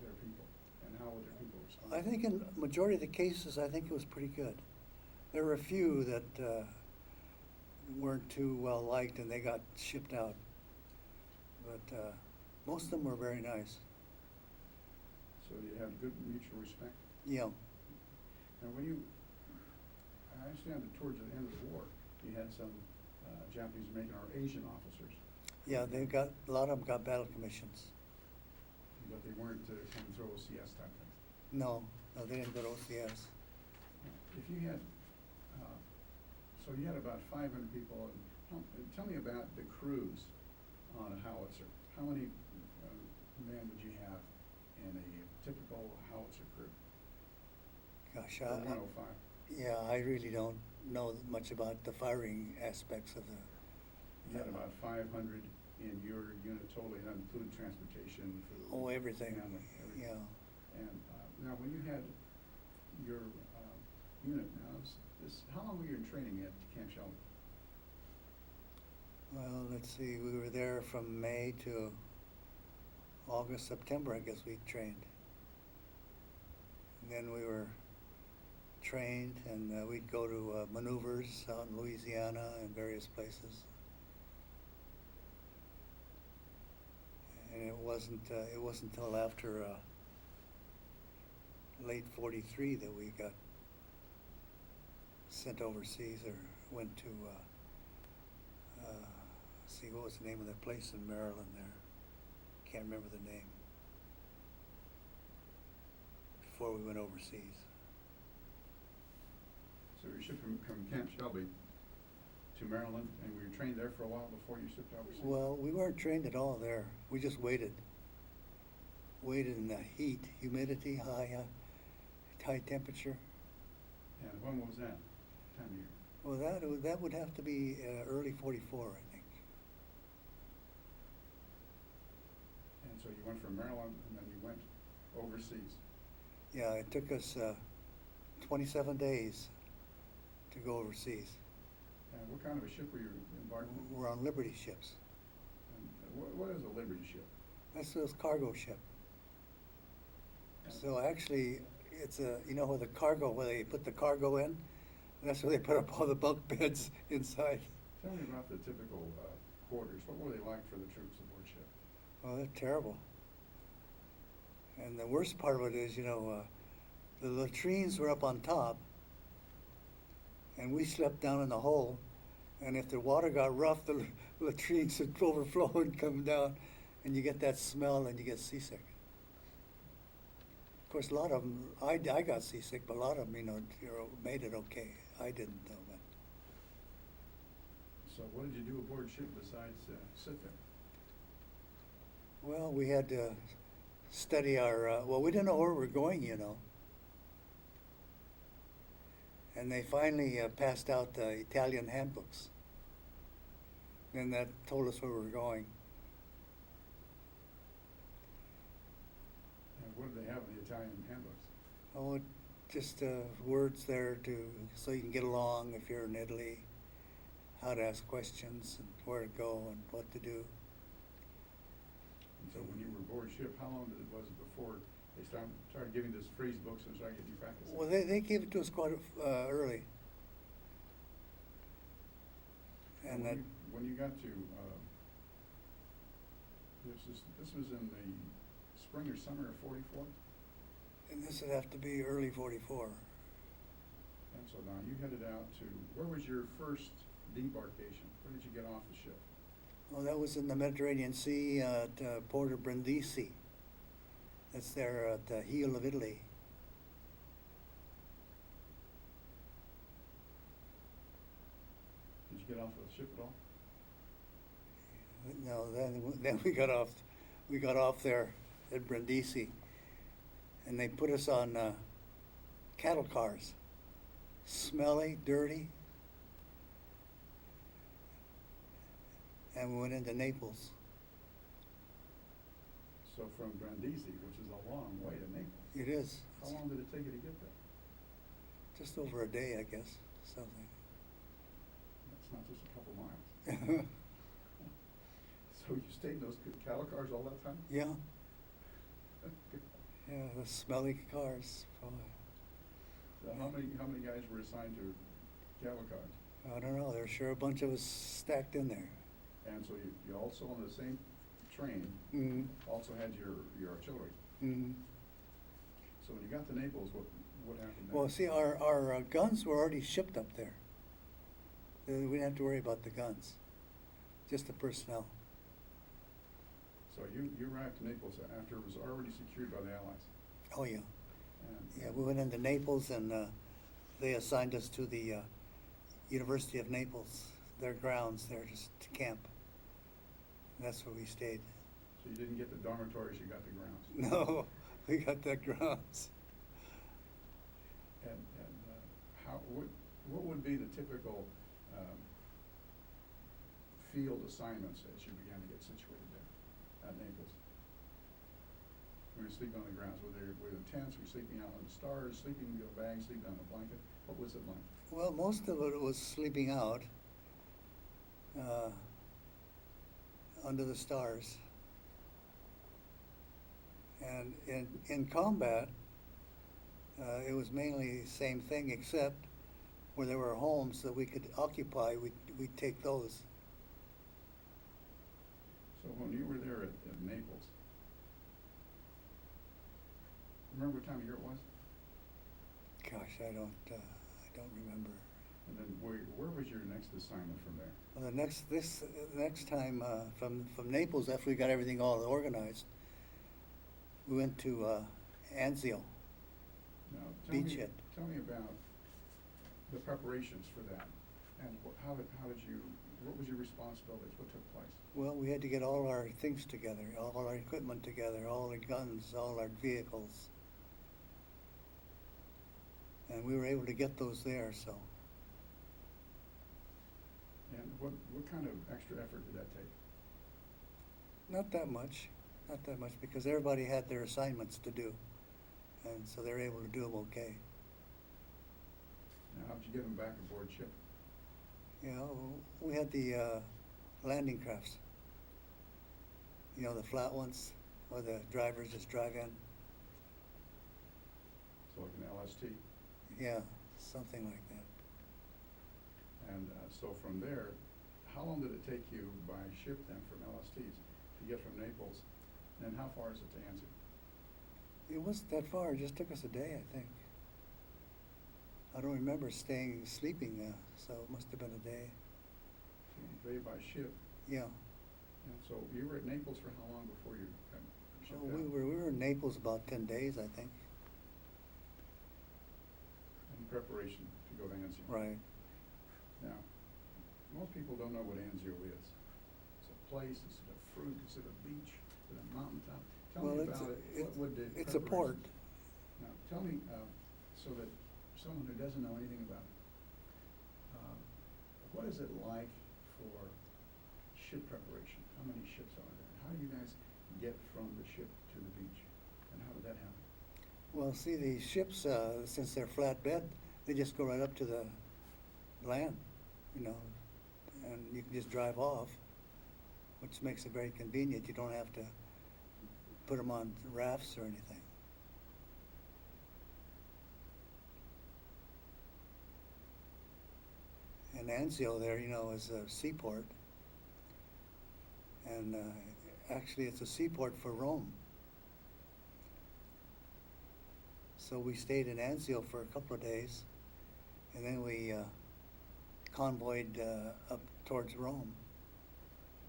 their people, and how were their people responding? I think in majority of the cases, I think it was pretty good. There were a few that weren't too well liked, and they got shipped out. But most of them were very nice. So you had good mutual respect? Yeah. And I understand that towards the end of the war, you had some Japanese American or Asian officers. Yeah, a lot of them got battle commissions. But they weren't coming through OCS type thing. No, they didn't go to OCS. If you had, so you had about 500 people, and tell me about the crews on a howitzer. How many men would you have in a typical howitzer crew? Gosh, Or 105? yeah, I really don't know much about the firing aspects of the. You had about 500 in your unit totally, that included transportation, food. Oh, everything. Family, everything. Yeah. And now, when you had your unit, now, how long were you in training at Camp Shelby? Well, let's see, we were there from May to August, September, I guess we trained. And then we were trained, and we'd go to maneuvers out in Louisiana and various places. And it wasn't until after late '43 that we got sent overseas or went to see, what was the name of that place in Maryland there? Can't remember the name. Before we went overseas. So you shipped from Camp Shelby to Maryland, and we were trained there for a while before you shipped overseas? Well, we weren't trained at all there. We just waited. Waited in the heat, humidity, high temperature. And when was that time of year? Well, that would have to be early '44, I think. And so you went from Maryland, and then you went overseas. Yeah, it took us 27 days to go overseas. And what kind of a ship were you embarked on? We're on Liberty ships. And what is a Liberty ship? That's a cargo ship. So actually, it's where the cargo, where they put the cargo in, that's where they put up all the bunk beds inside. Tell me about the typical quarters. What were they like for the troops aboard ship? Oh, they're terrible. And the worst part of it is, the latrines were up on top, and we slept down in the hole, and if the water got rough, the latrines would overflow and come down, and you get that smell and you get seasick. Of course, a lot of them, I got seasick, but a lot of them, made it okay. I didn't, though. But. So what did you do aboard ship besides sit there? Well, we had to study our, well, we didn't know where we were going, you know. And they finally passed out the Italian handbooks. And that told us where we were going. And what do they have in the Italian handbooks? Oh, just words there so you can get along if you're in Italy, how to ask questions and where to go and what to do. And so when you were aboard ship, how long was it before they started giving this phrase books and started getting you practice? Well, they gave it to us quite early. And that, when you got to, this was in the spring or summer of '44? and this would have to be early '44. And so now you headed out to, where was your first debarkation? Where did you get off the ship? Oh, that was in the Mediterranean Sea at Port of Brindisi. That's there at the heel of Italy. Did you get off the ship at all? No, then we got off there at Brindisi, and they put us on cattle cars, smelly, dirty, and we went into Naples. So from Brindisi, which is a long way to Naples. It is. How long did it take you to get there? Just over a day, I guess, something. That's not just a couple miles. So you stayed in those cattle cars all that time? Yeah. Yeah, the smelly cars. Boy. So how many guys were assigned to cattle cars? I don't know. There's sure a bunch of us stacked in there. And so you also on the same train Mm-hmm. also had your artillery. Mm-hmm. So when you got to Naples, what happened there? Well, see, our guns were already shipped up there. We didn't have to worry about the guns, just the personnel. So you arrived to Naples after it was already secured by the Allies. Oh, yeah. And Yeah, we went into Naples, and they assigned us to the University of Naples, their grounds there, just to camp. And that's where we stayed. So you didn't get the dormitories, you got the grounds. No, we got the grounds. And what would be the typical field assignments as you began to get situated there at Naples? When you were sleeping on the grounds, were there tents, were you sleeping out on the stars, sleeping in your bag, sleeping on a blanket? What was it like? Well, most of it was sleeping out under the stars. And in combat, it was mainly the same thing, except where there were homes that we could occupy, we'd take those. So when you were there at Naples, remember what time of year it was? Gosh, I don't remember. And then where was your next assignment from there? Well, the next time from Naples, after we got everything all organized, we went to Anzio. Now, Beachhead. Tell me about the preparations for that, and what was your responsibilities? What took place? Well, we had to get all our things together, all our equipment together, all our guns, all our vehicles. And we were able to get those there, so. And what kind of extra effort did that take? Not that much, because everybody had their assignments to do. And so they were able to do them okay. Now, how'd you get them back aboard ship? You know, we had the landing crafts. You know, the flat ones, where the drivers just drive in. So like an LST? Yeah, something like that. And so from there, how long did it take you by ship then from LSTs to get from Naples? And how far is it to Anzio? It wasn't that far. It just took us a day, I think. I don't remember sleeping, so it must have been a day. So a day by ship. Yeah. And so you were at Naples for how long before you got shipped Well, out? we were in Naples about 10 days, I think. In preparation to go to Anzio. Right. Now, most people don't know what Anzio is. It's a place, is it a fruit, is it a beach? Is it a mountaintop? Tell Well, me it's about a- it. it's- What would the it's a port. preparations- Now, tell me, so that someone who doesn't know anything about it, what is it like for ship preparation? How many ships are there? How do you guys get from the ship to the beach? And how did that happen? Well, see, these ships, since they're flatbed, they just go right up to the land, you know, and you can just drive off, which makes it very convenient. You don't have to put them on rafts or anything. And Anzio there, you know, is a seaport. And actually, it's a seaport for Rome. So we stayed in Anzio for a couple of days, and then we convoyed up towards Rome.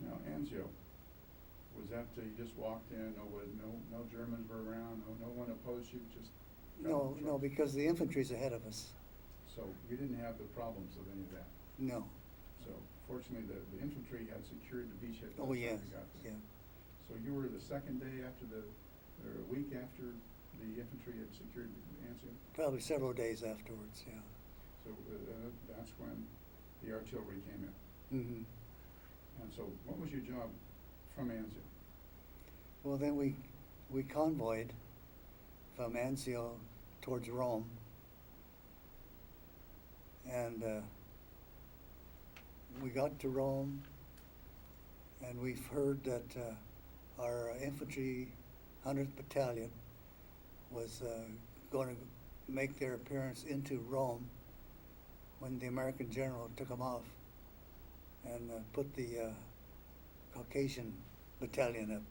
Now, Anzio, was that, you just walked in, no Germans were around, no one opposed you, just? got No, in the no, trucks? because the infantry's ahead of us. So you didn't have the problems of any of that? No. So fortunately, the infantry had secured the beachhead by Oh, the time yes, you got there. yeah. So you were the second day after or a week after the infantry had secured Anzio? Probably several days afterwards, yeah. So that's when the artillery came in. Mm-hmm. And so what was your job from Anzio? Well, then we convoyed from Anzio towards Rome, and we got to Rome, and we've heard that our infantry 100th Battalion was going to make their appearance into Rome when the American general took them off and put the Caucasian battalion up.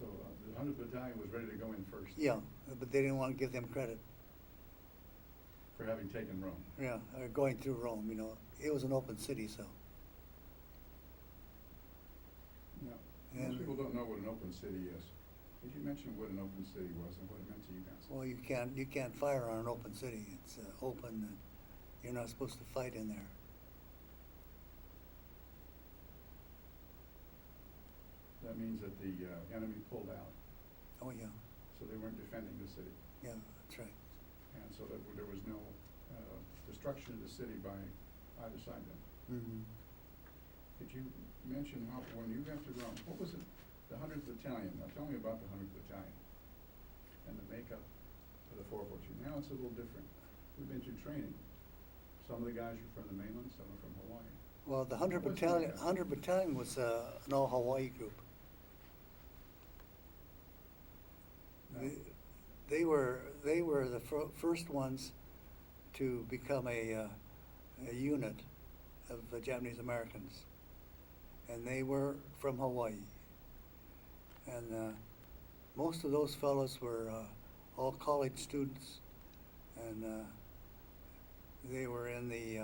So the 100th Battalion was ready to go in first? Yeah, but they didn't want to give them credit. For having taken Rome? Yeah, or going through Rome, you know. It was an open city, so. No. And- Most people don't know what an open city is. Could you mention what an open city was and what it meant to you guys? Well, you can't fire on an open city. It's open, and you're not supposed to fight in there. That means that the enemy pulled out, Oh, yeah, so they weren't defending the city. yeah, that's right. And so that there was no destruction of the city by either side then. Mm-hmm. Could you mention how, when you got to Rome, what was it, the 100th Battalion? Now tell me about the 100th Battalion and the makeup of the 442. Now it's a little different. We've been through training. Some of the guys are from the mainland, some are from Hawaii. Well, the 100 What was Battalion, that? 100 Battalion was an all Hawaii group. Now, They were the first ones to become a unit of Japanese Americans, and they were from Hawaii. And most of those fellows were all college students, and they were in the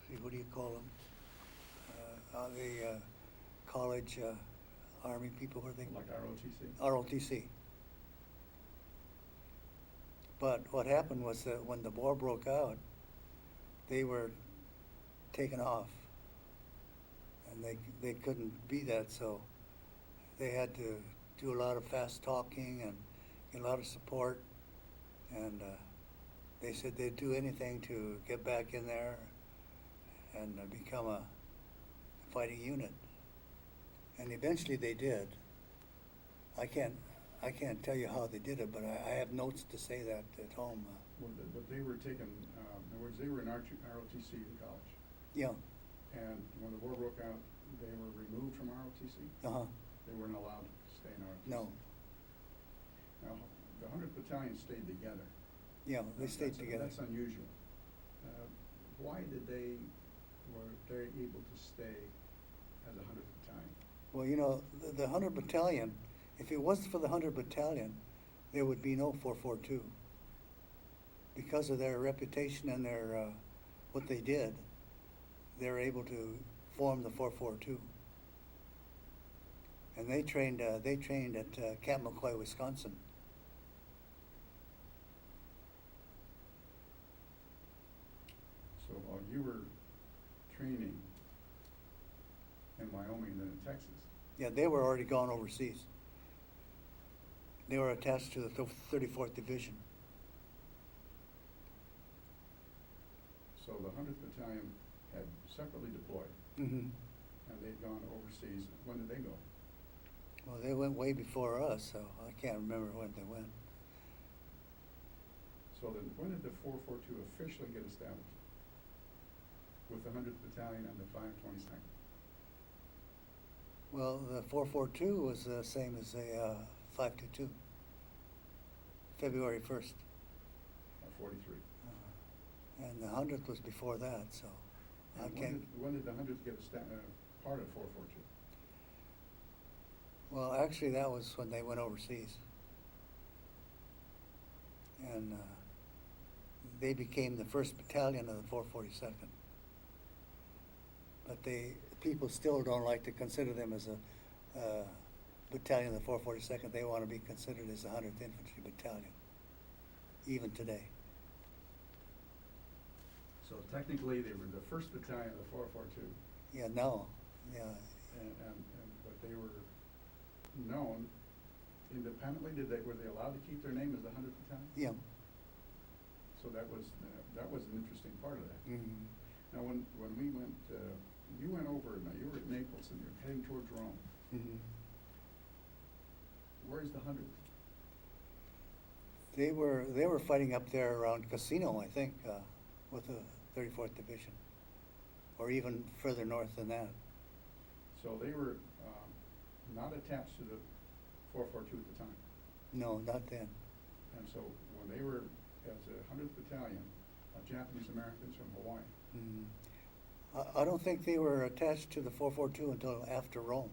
see, what do you call them? The college army people, what are they? like ROTC? ROTC. But what happened was that when the war broke out, they were taken off, and they couldn't be that, so they had to do a lot of fast talking and get a lot of support, and they said they'd do anything to get back in there and become a fighting unit. And eventually they did. I can't tell you how they did it, but I have notes to say that at home. Well, but they were taken, in other words, they were in ROTC in college. Yeah. And when the war broke out, they were removed from ROTC? Uh-huh. They weren't allowed to stay in ROTC? No. Now, the 100th Battalion stayed together. Yeah, they stayed together. That's unusual. Why were they able to stay as a 100th Battalion? Well, you know, the 100 Battalion, if it wasn't for the 100 Battalion, there would be no 442. Because of their reputation and their what they did, they were able to form the 442. And they trained at Camp McCoy, Wisconsin. So while you were training Yeah, they were already gone overseas. They were attached to the 34th Division. So the 100th Battalion had separately deployed, Mm-hmm. and they'd gone overseas. When did they go? Well, they went way before us, so I can't remember when they went. So then, when did the 442 officially get established? With the 100th Battalion and the 522nd? Well, the 442 was the same as the 522, February 1st. 43. And the 100th was before that, so I And can't. when did the 100th get part of 442? Well, actually, that was when they went overseas. And they became the 1st Battalion of the 442nd. But people still don't like to consider them as a battalion of the 442nd. They want to be considered as the 100th Infantry Battalion, even today. So technically, they were the 1st Battalion of the 442. Yeah, no, yeah. But they were known independently. Were they allowed to keep their name as the 100th Battalion? Yeah. So that was an interesting part of that. Mm-hmm. Now, when we went, you went over. Now you were at Naples and you're heading towards Rome. Mm-hmm. Where's the 100th? They were fighting up there around Casino, I think, with the 34th Division, or even further north than that. So they were not attached to the 442 at the time. No, not then. And so when they were as a 100th Battalion, Japanese Americans from Hawaii. Mm-hmm. I don't think they were attached to the 442 until after Rome.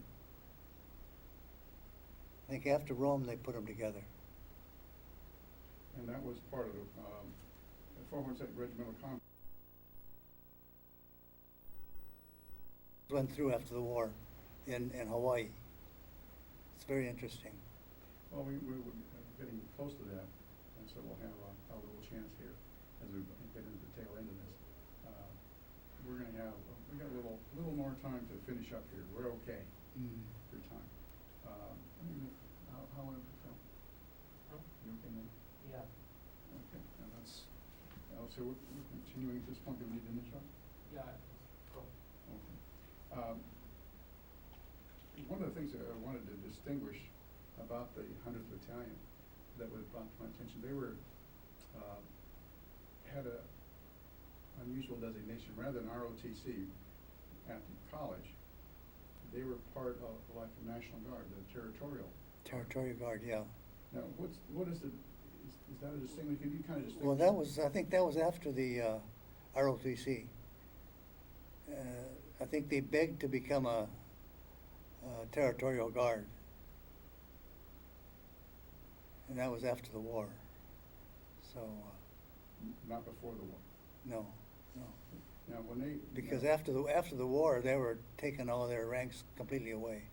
I think after Rome they put them together. And that was part of the 442nd Regimental Command. Went through after the war in Hawaii. It's very interesting. Well, we're getting close to that, and so we'll have a little chance here as we get into the tail end of this. We're going to have, we got a little more time to finish up here. We're okay. Mm. Your time. How would it feel? Huh? You okay, man? Yeah. Okay, and that's, so we're continuing at this point. Do we need to interrupt? Yeah. Cool. Okay. One of the things that I wanted to distinguish about the 100th Battalion that was brought to my attention, they were, had a unusual designation. Rather than ROTC at the college, they were part of like the National Guard, the Territorial Guard, yeah. Now, what is the, is that a distinction? Can you kind of distinguish? Well, I think that was after the ROTC. I think they begged to become a Territorial Guard. And that was after the war. So, Not before the war. no. Now, when they Because now, after the war, they were taking all their ranks completely away.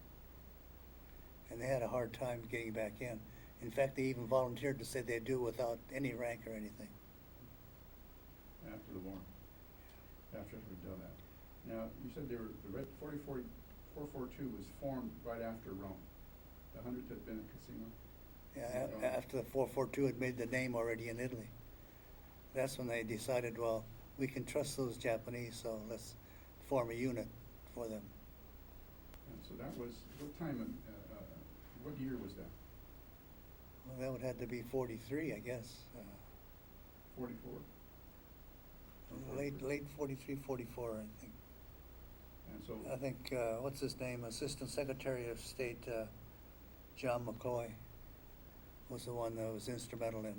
And they had a hard time getting back in. In fact, they even volunteered to say they'd do without any rank or anything. after the war, after we've done that. Now, you said they were the 442 was formed right after Rome. The 100th had been at Casino. Yeah, after the 442 had made the name already in Italy. That's when they decided, well, we can trust those Japanese, so let's form a unit for them. And so that was, what time, what year was that? Well, that would have to be 43, I guess. 44? Late 43, 44, I think. And so, I think, what's his name, Assistant Secretary of State John McCoy was the one that was instrumental in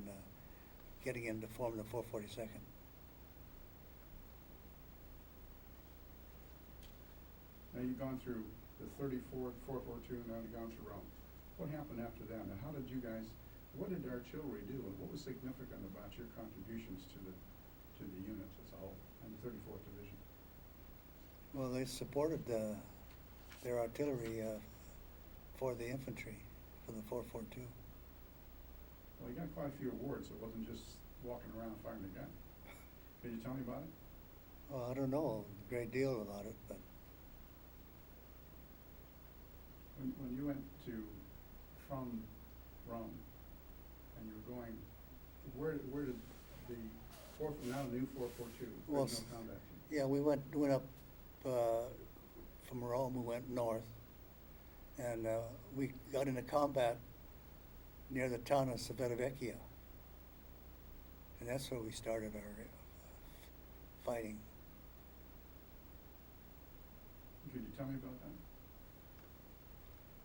getting him to form the 442nd. now you've gone through the 34th, 442, now you've gone to Rome. What happened after that? Now, how did you guys, what did artillery do, and what was significant about your contributions to the units as a whole, and the 34th Division? Well, they supported their artillery for the infantry, for the 442. Well, you got quite a few awards, so it wasn't just walking around firing a gun. Can you tell me about it? Well, I don't know a great deal about it, but When you went from Rome, and you were going, where did the now new 442 Well, regional combat team? Yeah, we went up from Rome. We went north, and we got into combat near the town of Civitavecchia, and that's where we started our fighting. Could you tell me about that?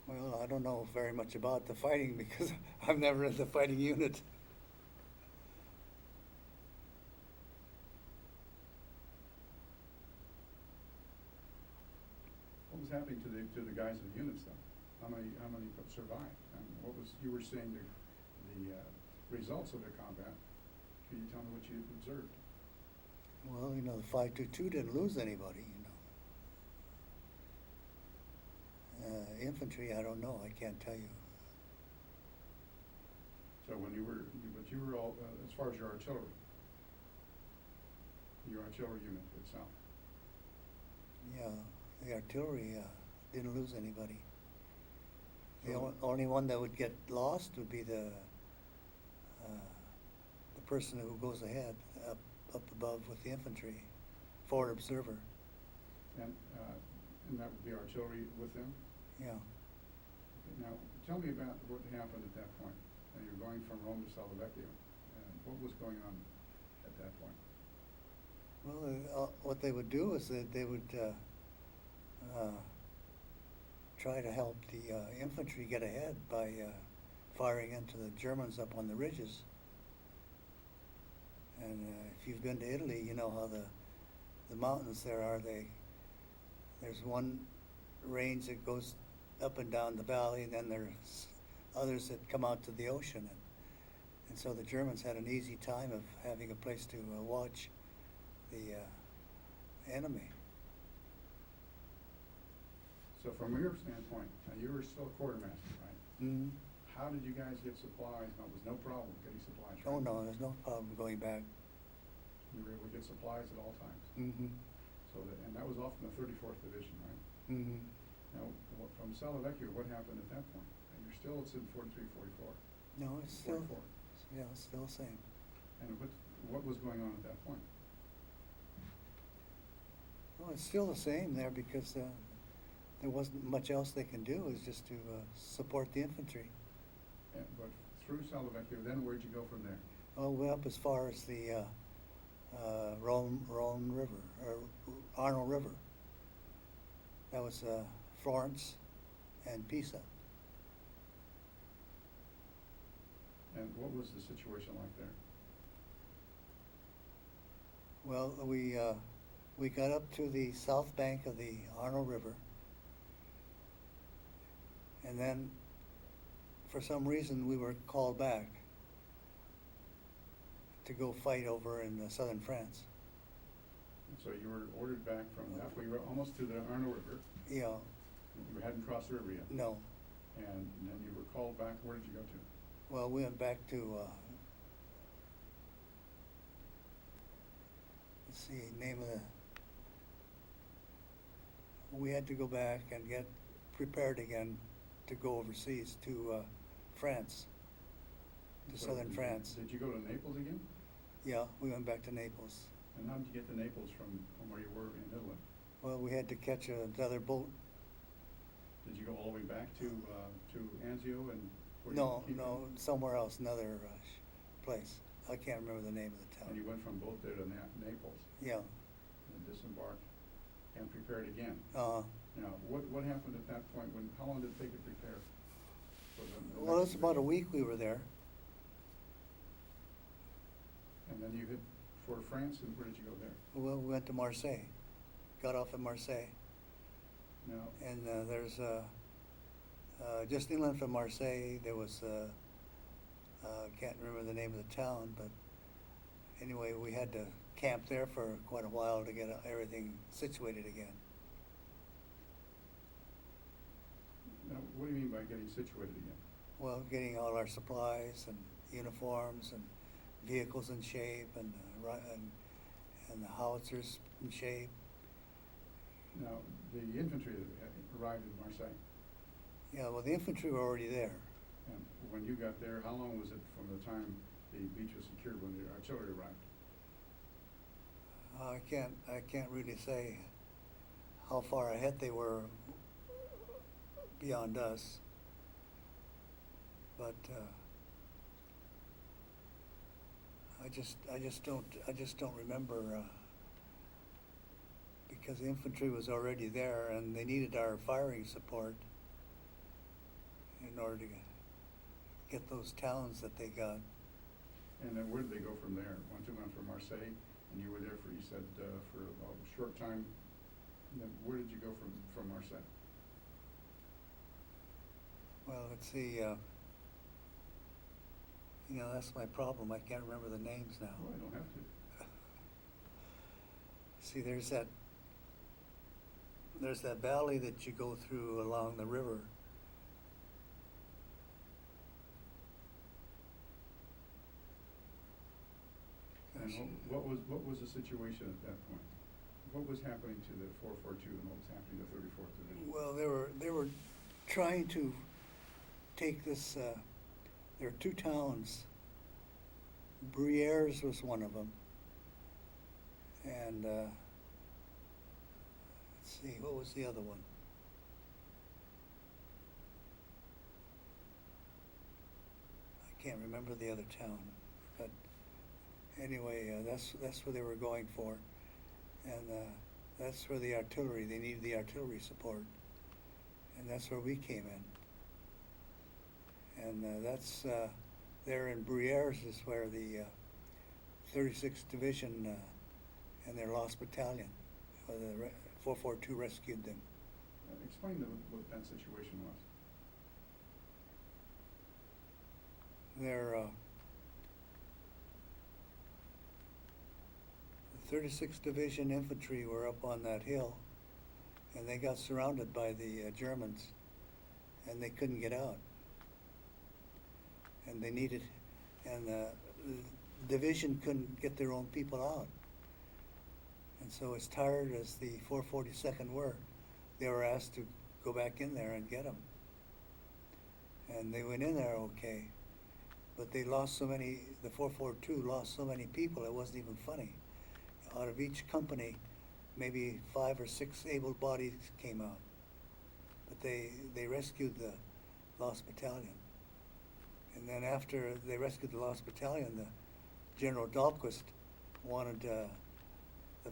Well, I don't know very much about the fighting because I've never in the fighting unit. What was happening to the guys in the units though? How many survived? And what was, you were saying the results of the combat. Can you tell me what you observed? Well, you know, the 522 didn't lose anybody, you know. Infantry, I don't know. I can't tell you. So when you were all, as far as your artillery unit itself. Yeah, the artillery didn't lose anybody. The So- only one that would get lost would be the person who goes ahead up above with the infantry, forward observer. And that would be artillery with them? Yeah. Okay, now, tell me about what happened at that point. You're going from Rome to Salvecchio. And what was going on at that point? Well, what they would do is that they would try to help the infantry get ahead by firing into the Germans up on the ridges. And if you've been to Italy, you know how the mountains there are. There's one range that goes up and down the valley, and then there's others that come out to the ocean. And so the Germans had an easy time of having a place to watch the enemy. So from your standpoint, now you were still a quartermaster, right? Mm-hmm. How did you guys get supplies? No, there was no problem getting supplies, right? Oh, no, there's no problem going back. You were able to get supplies at all times. Mm-hmm. And that was off from the 34th Division, right? Mm-hmm. Now, from Salvecchio, what happened at that point? And you're still, it's in 43, 44. No, it's still, 44. yeah, it's still the same. And what was going on at that point? Well, it's still the same there because there wasn't much else they can do. It's just to support the infantry. But through Salvecchio, then where'd you go from there? Well, we went up as far as the Rhone River, or Arno River. That was Florence and Pisa. And what was the situation like there? Well, we got up to the south bank of the Arno River, and then for some reason we were called back to go fight over in southern France. And so you were ordered back from that, you were almost to the Arno River. Yeah, You hadn't crossed the river yet. no. And then you were called back. Where did you go to? Well, we went back to, let's see, name of we had to go back and get prepared again to go overseas to France, to So southern France. Did you go to Naples again? Yeah, we went back to Naples. And how did you get to Naples from where you were in Italy? Well, we had to catch another boat. Did you go all the way back to Anzio and? where No, you came no, from? somewhere else, another place. I can't remember the name of the town. And you went from both there to Naples Yeah. and disembarked and prepared again. Uh, Now, what happened at that point? How long did it take to prepare? For the well, next it's about a division? week we were there. And then you hit for France, and where did you go there? Well, we went to Marseille, got off at Marseille. Now, And there's just inland from Marseille, there was, can't remember the name of the town, but anyway, we had to camp there for quite a while to get everything situated again. now, what do you mean by getting situated again? Well, getting all our supplies and uniforms and vehicles in shape and the howitzers in shape. Now, the infantry that arrived in Marseille, Yeah, well, the infantry were already there. And when you got there, how long was it from the time the beach was secured when the artillery arrived? I can't really say how far ahead they were beyond us, but I just don't remember because the infantry was already there and they needed our firing support in order to get those towns that they got. And then where did they go from there? Once you went from Marseille, and you were there for, you said, for a short time, and then where did you go from Marseille? Well, let's see, you know, that's my problem. I can't remember the names now. Well, I don't have to. See, there's that valley that you go through along the river. And what was the situation at that point? What was happening to the 442 and what was happening to the 34th Division? Well, they were trying to take this. There are two towns. Bruyères was one of them, and let's see, what was the other one? I can't remember the other town, but anyway, that's where they were going for, and that's where the artillery. They needed the artillery support, and that's where we came in. And that's there in Bruyères is where the 36th Division and their lost battalion, the 442 rescued them. Explain what that situation was. Their the 36th Division infantry were up on that hill, and they got surrounded by the Germans, and they couldn't get out. And they needed, and the division couldn't get their own people out. And so as tired as the 442nd were, they were asked to go back in there and get them. And they went in there okay, but they lost so many, the 442 lost so many people, it wasn't even funny. Out of each company, maybe 5 or 6 able bodies came out. But they rescued the lost battalion. And then after they rescued the lost battalion, the General Dahlquist wanted the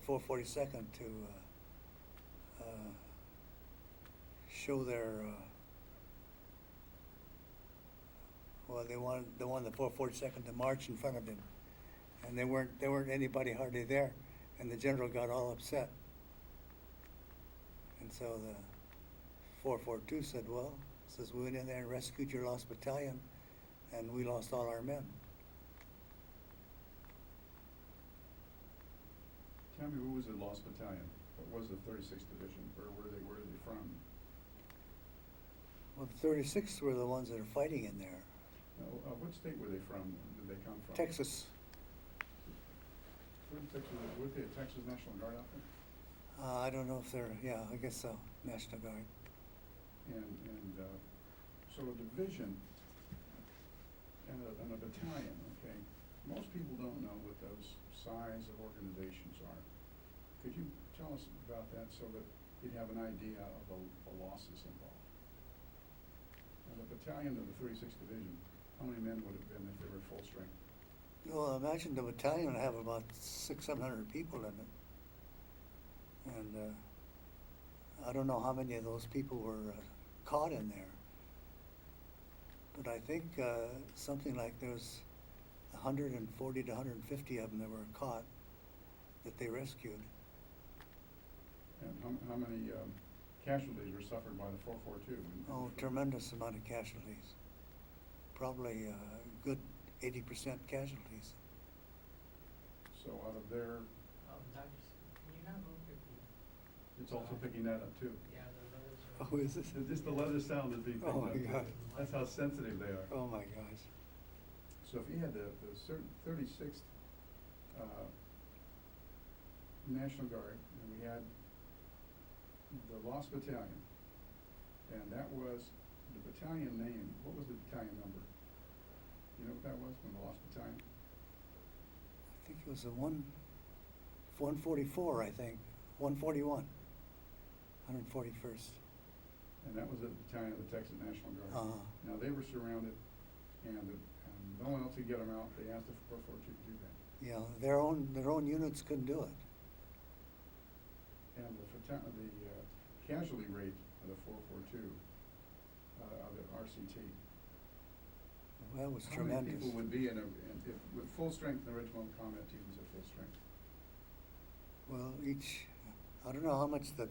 442nd to show their well, they wanted the 442nd to march in front of him, and they weren't anybody hardly there, and the general got all upset, and so the 442 said, well, says we went in there and rescued your lost battalion, and we lost all our men. Tell me, who was the lost battalion? What was the 36th Division? Where were they from? Well, the 36th were the ones that are fighting in there. No, what state were they from? Did they come from? Texas. Where in Texas? Were they a Texas National Guard outfit? I don't know if they're, yeah, I guess so, National Guard. And so a division and a battalion, okay? Most people don't know what those size of organizations are. Could you tell us about that so that you'd have an idea of the losses involved? And the battalion of the 36th Division, how many men would have been if they were full strength? Well, imagine the battalion would have about 600-700 people in it. And I don't know how many of those people were caught in there. But I think something like there was 140 to 150 of them that were caught that they rescued. And how many casualties were suffered by the 442? Oh, tremendous amount of casualties. Probably a good 80% casualties. So out of their... Doctor, can you have a look at the... It's also picking that up too. Yeah, the letters are... Oh, is this? Just the leather sound is being picked Oh up. my God. That's how sensitive they are. Oh my gosh. So if you had the 36th National Guard, and we had the lost battalion, and that was the battalion name, what was the battalion number? You know what that was, when the lost battalion? I think it was a 144, I think, 141, 141st. And that was a battalion of the Texas National Guard. Uh-huh. Now, they were surrounded, and no one else could get them out. They asked the 442 to do that. Yeah, their own units couldn't do it. And the casualty rate of the 442, of the RCT. That was How tremendous. many people would be with full strength in the regimental combat teams at full strength? Well, I don't know how much the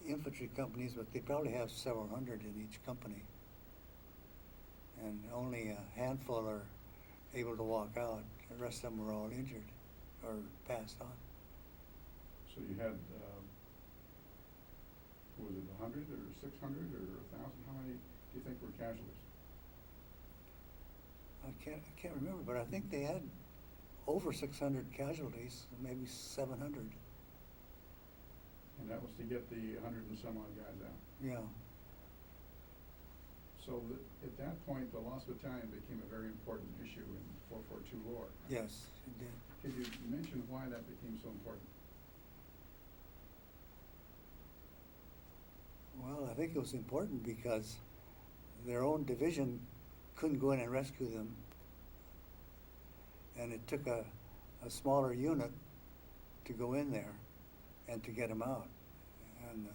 infantry companies, but they probably have several hundred in each company. And only a handful are able to walk out. The rest of them were all injured or passed on. So you had, was it 100 or 600 or 1,000? How many do you think were casualties? I can't remember, but I think they had over 600 casualties, maybe 700. And that was to get the 100 and some odd guys out. Yeah. So at that point, the lost battalion became a very important issue in 442 lore. Yes, it did. Could you mention why that became so important? Well, I think it was important because their own division couldn't go in and rescue them. And it took a smaller unit to go in there and to get them out. And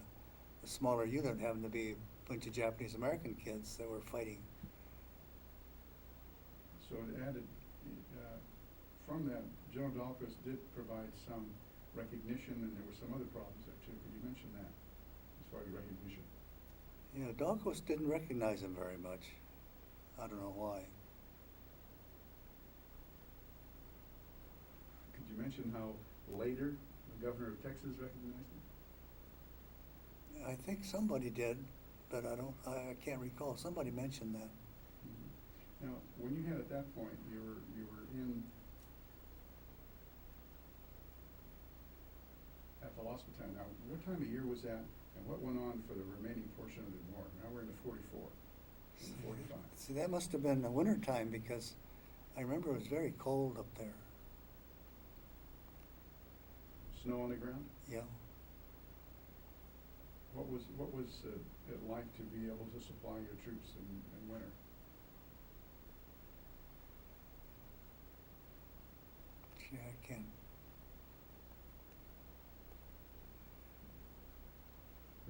the smaller unit happened to be a bunch of Japanese American kids that were fighting. So it added, from that, General Dahlquist did provide some recognition, and there were some other problems there too. Could you mention that, as far as recognition? Yeah, Dahlquist didn't recognize them very much. I don't know why. Could you mention how later the governor of Texas recognized him? I think somebody did, but I can't recall. Somebody mentioned that. Mm-hmm. Now, when you had at that point, you were in at the lost battalion. Now, what time of year was that, and what went on for the remaining portion of the war? Now we're into 44, into 45. See, that must have been the winter time because I remember it was very cold up there. Snow on the ground? Yeah. What was it like to be able to supply your troops in winter? Yeah, I can't.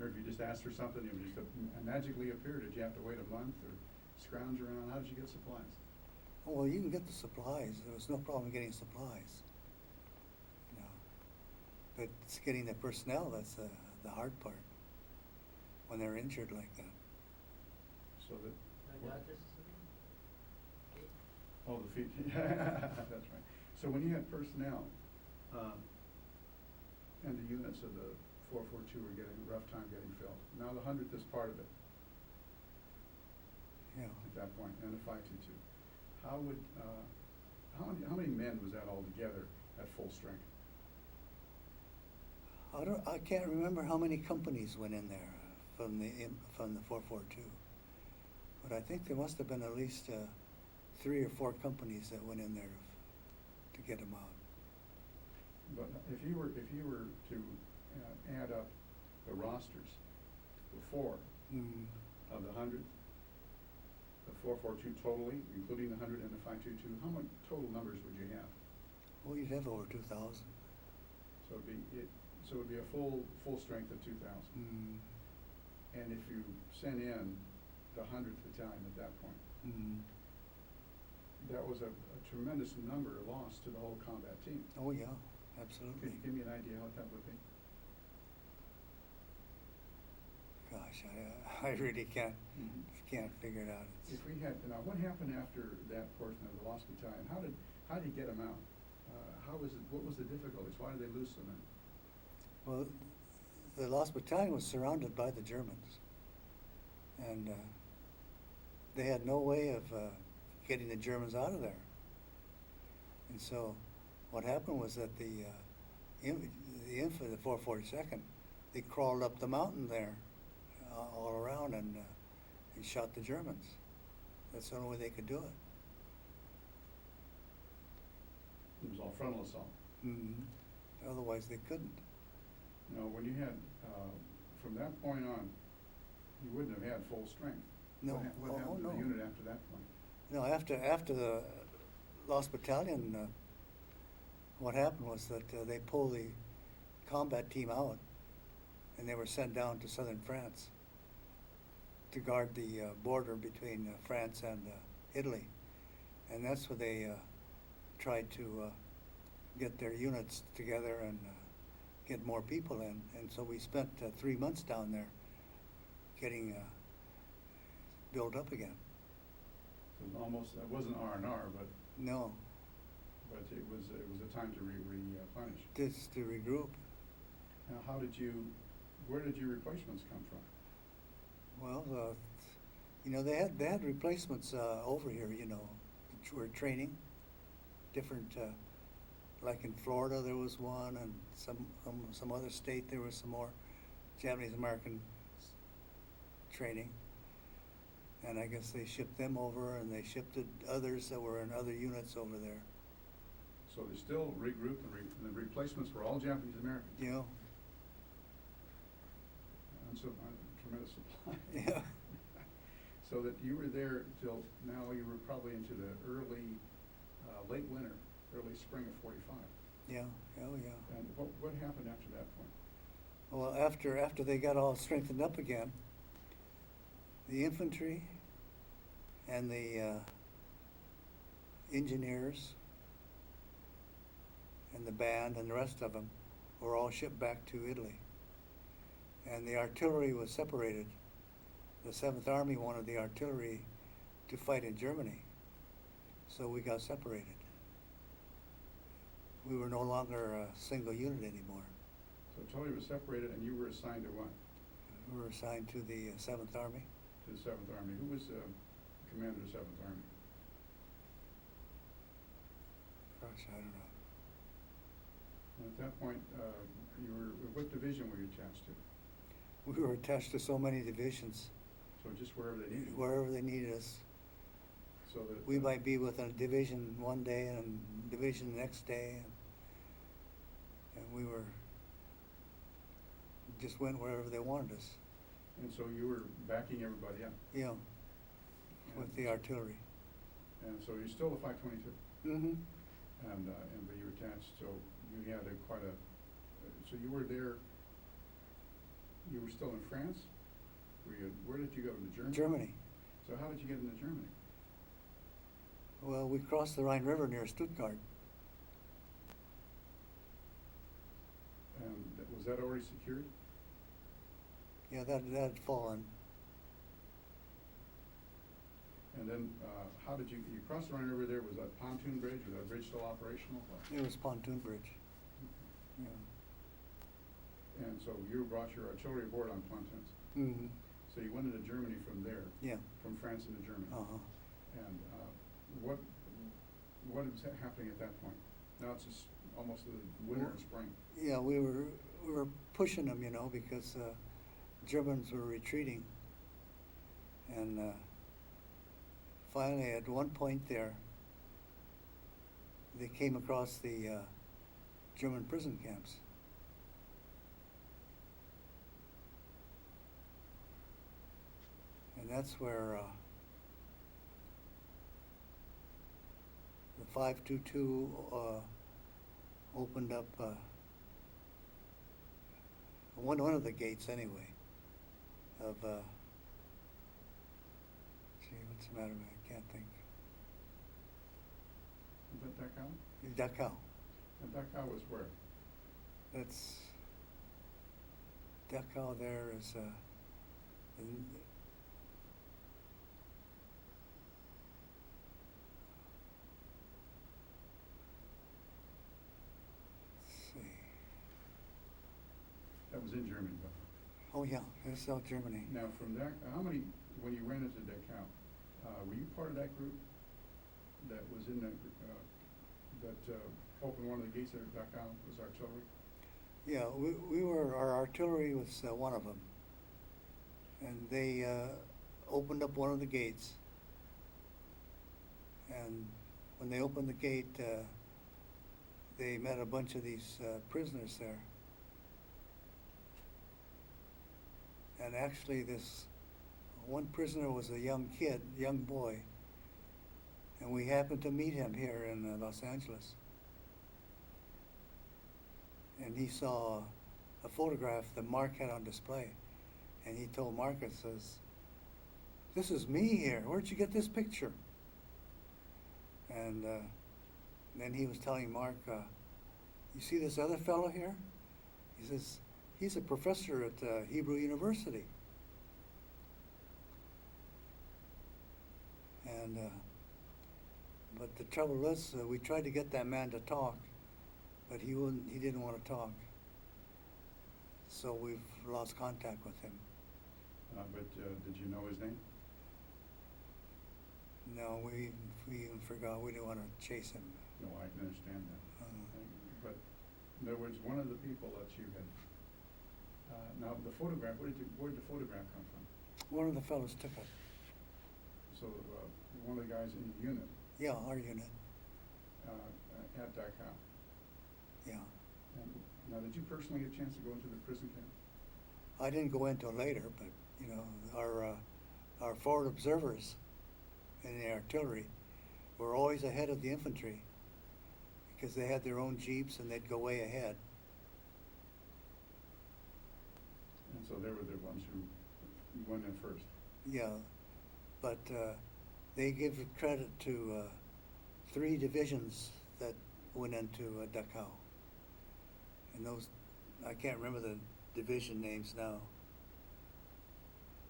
Or if you just asked for something, it would just magically appear. Did you have to wait a month or scrounge around? How did you get supplies? Oh, well, you can get the supplies. There was no problem getting supplies. No. But it's getting the personnel that's the hard part when they're injured like that. So that. This is okay. Oh, the feet. That's right. So when you had personnel, and the units of the 442 were getting a rough time getting filled. Now the 100th is part of it. Yeah. At that point, and the 522. How would how many men was that all together at full strength? I can't remember how many companies went in there from the 442, but I think there must have been at least 3 or 4 companies that went in there to get them out. But if you were to add up the rosters before of the 100th, the 442 totally, including the 100 and the 522, how many total numbers would you have? Well, you'd have over 2,000. So it'd be a full strength of 2,000. And if you sent in the 100th battalion at that point, that was a tremendous number lost to the whole combat team. Oh yeah, absolutely. Could you give me an idea what that would be? Gosh, I really can't figure it out. If we had, now what happened after that portion of the lost battalion? How did you get them out? What was the difficulties? Why did they lose so many? Well, the lost battalion was surrounded by the Germans, and they had no way of getting the Germans out of there. And so what happened was that the infantry, the 442nd, they crawled up the mountain there all around and shot the Germans. That's the only way they could do it. It was all frontal assault. Otherwise, they couldn't. Now, when you had, from that point on, you wouldn't have had full strength. No. What happened to the unit after that point? No, after the Lost Battalion, what happened was that they pulled the combat team out, and they were sent down to southern France to guard the border between France and Italy. And that's where they tried to get their units together and get more people in. And so we spent 3 months down there getting built up again. It was almost, it wasn't R&R, but No, it was a time to replenish. just to regroup. Now, where did your replacements come from? Well, you know, they had replacements over here, you know, which were training, different, like in Florida there was one, and some other state there was some more Japanese American training. And I guess they shipped them over, and they shipped others that were in other units over there. So they still regrouped, and the replacements were all Japanese Americans. You know? And so, tremendous supply. Yeah. So that you were there till, now you were probably into the late winter, early spring of '45. Yeah. Oh, yeah. And what happened after that point? Well, after they got all strengthened up again, the infantry and the engineers and the band and the rest of them were all shipped back to Italy. And the artillery was separated. The 7th Army wanted the artillery to fight in Germany, so we got separated. We were no longer a single unit anymore. So artillery was separated, and you were assigned to what? We were assigned to the 7th Army. To the 7th Army. Who was commander of the 7th Army? Gosh, I don't know. And at that point, what division were you attached to? We were attached to so many divisions. So just wherever they needed you? Wherever they needed us. So that We might be with a division one day and division the next day, and we just went wherever they wanted us. And so you were backing everybody up? You know, with the artillery. And so you're still a 522? Mm-hmm. But you were attached, so you had so you were there, you were still in France? Where did you go, to Germany? Germany. So how did you get into Germany? Well, we crossed the Rhine River near Stuttgart. And was that already secured? Yeah, that had fallen. And then how did you cross the Rhine River there? Was that pontoon bridge? Was that bridge still operational? It was pontoon bridge. Yeah. And so you brought your artillery aboard on pontoons. Mm-hmm. So you went into Germany from there. Yeah. From France into Germany. Uh-huh. And what is happening at that point? Now it's just almost the winter and spring. Yeah, we were pushing them, you know, because Germans were retreating. And finally, at one point there, they came across the German prison camps. And that's where the 522 opened up one of the gates anyway of gee, what's the matter with me? I can't think. Is that Dachau? Dachau. And Dachau was where? That's Dachau. There is let's see. That was in Germany, though. Oh yeah, it's South Germany. Now, from that, when you ran into Dachau, were you part of that group that was in that opened one of the gates at Dachau, was artillery? Yeah, we were, our artillery was one of them. And they opened up one of the gates. And when they opened the gate, they met a bunch of these prisoners there. And actually this one prisoner was a young kid, young boy, and we happened to meet him here in Los Angeles. And he saw a photograph that Mark had on display, and he told Marcus, says, "This is me here, where'd you get this picture?" And then he was telling Mark, "You see this other fellow here?" He says, "He's a professor at Hebrew University." And but the trouble was, we tried to get that man to talk, but he didn't want to talk. So we've lost contact with him. But did you know his name? No, we even forgot. We didn't want to chase him. No, I can understand that. But in other words, one of the people that you had, now the photograph, where did the photograph come from? One of the fellows took it. So one of the guys in the unit Yeah, our unit. at TAKAO. Yeah. And now, did you personally get a chance to go into the prison camp? I didn't go into it later, but you know, our forward observers in the artillery were always ahead of the infantry because they had their own jeeps and they'd go way ahead. And so they were the ones who went in first. Yeah, but they give credit to 3 divisions that went into TAKAO. And those, I can't remember the division names now.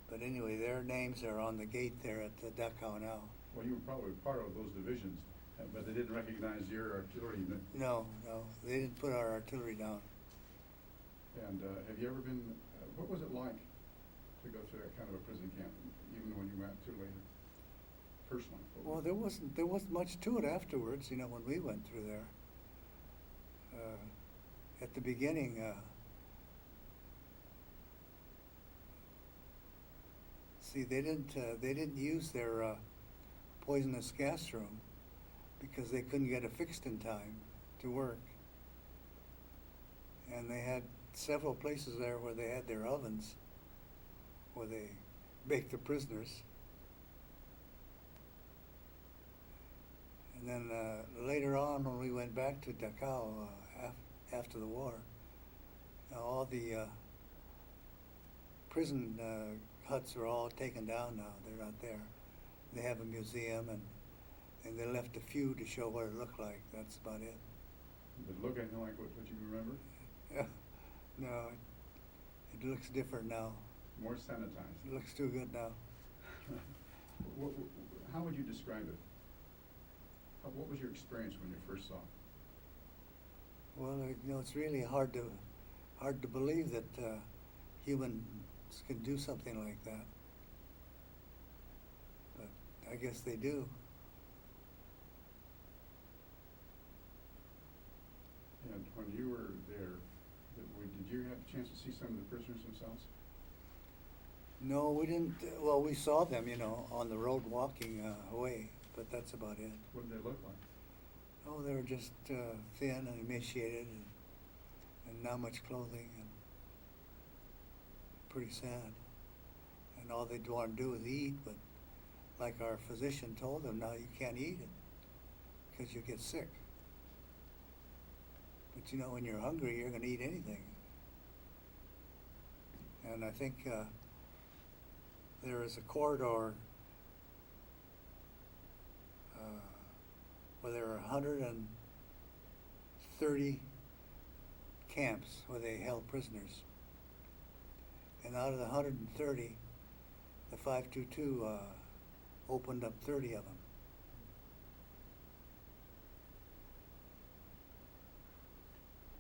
But anyway, their names are on the gate there at TAKAO now. Well, you were probably part of those divisions, but they didn't recognize your artillery unit. No, they didn't put our artillery down. And have you ever been, what was it like to go through that kind of a prison camp, even when you went through later, personally? Well, there wasn't much to it afterwards, you know, when we went through there. At the beginning, see, they didn't use their poisonous gas room because they couldn't get it fixed in time to work. And they had several places there where they had their ovens where they baked the prisoners. And then later on, when we went back to TAKAO after the war, all the prison huts are all taken down now. They're not there. They have a museum, and they left a few to show what it looked like. That's about it. Did it look anything like what you remember? Yeah. No, it looks different now. More sanitized. It looks too good now. How would you describe it? What was your experience when you first saw it? Well, you know, it's really hard to believe that humans can do something like that. But I guess they do. And when you were there, did you have a chance to see some of the prisoners themselves? No, we didn't. Well, we saw them, you know, on the road walking away, but that's about it. What did they look like? Oh, they were just thin and emaciated and not much clothing and pretty sad. And all they'd want to do is eat, but like our physician told them, now you can't eat it because you get sick. But you know, when you're hungry, you're going to eat anything. And I think there is a corridor where there are 130 camps where they held prisoners. And out of the 130, the 522 opened up 30 of them.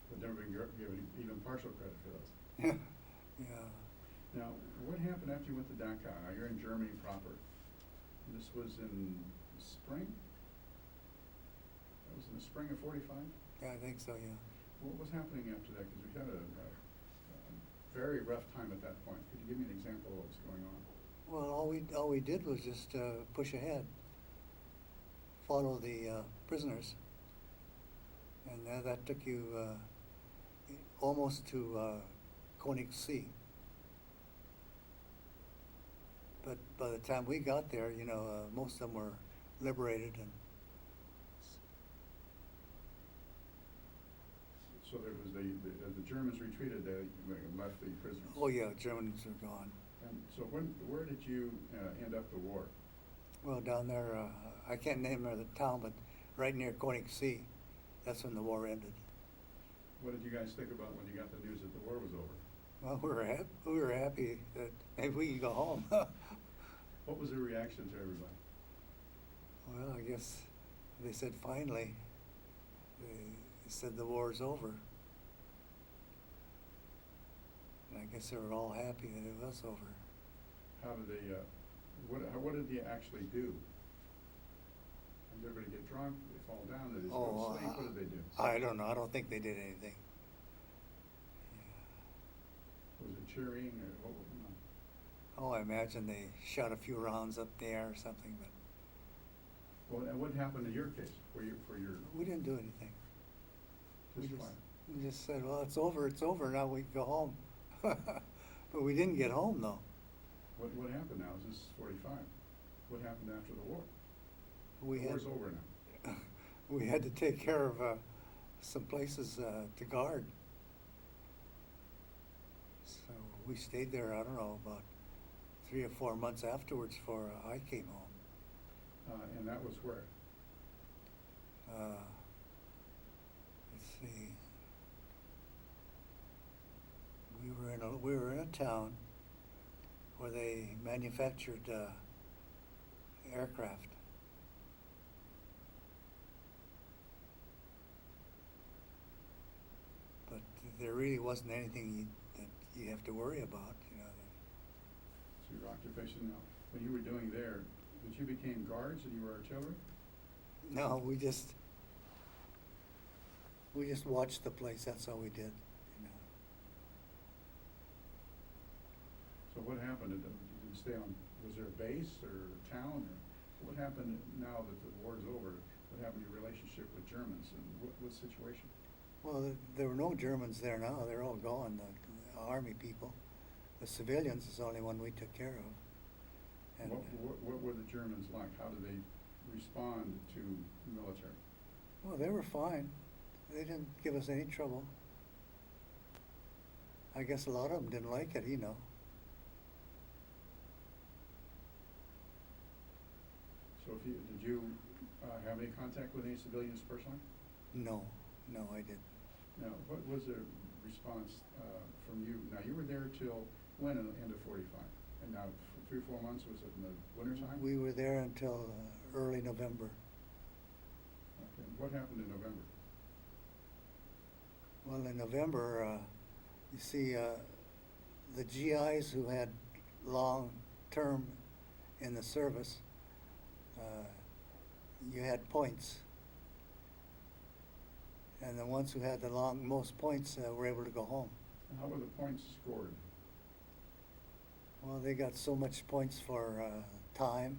But never been given even partial credit for those. Yeah. Now, what happened after you went to TAKAO? You're in Germany proper. This was in spring? That was in the spring of '45? Yeah, I think so, yeah. What was happening after that? Because we had a very rough time at that point. Could you give me an example of what was going on? Well, all we did was just push ahead, follow the prisoners, and that took you almost to Koenigsee. But by the time we got there, you know, most of them were liberated, and So there was as the Germans retreated, they left the prisoners. oh yeah, Germans are gone. And so where did you end up the war? Well, down there, I can't name the town, but right near Koenigsee, that's when the war ended. What did you guys think about when you got the news that the war was over? Well, we were happy that maybe we could go home. What was the reaction to everybody? Well, I guess they said finally. They said the war's over. And I guess they were all happy that it was over. How did they, what did they actually do? Did everybody get drunk? Did they fall down? Did they go to sleep? What did they do? I don't know. I don't think they did anything. Was it cheering or what? No. Oh, I imagine they shot a few rounds up there or something, but Well, and what happened in your case? For your we didn't do anything. just we fine? just said, well, it's over, now we can go home. But we didn't get home, though. What happened now? This is 45. What happened after the war? We The had, war's over now. we had to take care of some places to guard. So we stayed there, I don't know, about 3 or 4 months afterwards before I came home. And that was where? Let's see. We were in a town where they manufactured aircraft. But there really wasn't anything that you have to worry about, you know. So your occupation now, when you were doing there, did you became guards and you were artillery? No, we just watched the place. That's all we did, you know. So what happened? Did you stay on, was there a base or a town, or what happened now that the war's over? What happened to your relationship with Germans, and what situation? Well, there were no Germans there now. They're all gone, the army people. The civilians is the only one we took care of. And What were the Germans like? How did they respond to the military? well, they were fine. They didn't give us any trouble. I guess a lot of them didn't like it, you know. So did you have any contact with any civilians personally? No, I didn't. Now, what was the response from you? Now, you were there till when, in the end of 45? And now, for 3 or 4 months, was it in the winter time? We were there until early November. Okay. What happened in November? Well, in November, you see, the GIs who had long term in the service, you had points. And the ones who had the most points were able to go home. And how were the points scored? Well, they got so much points for time,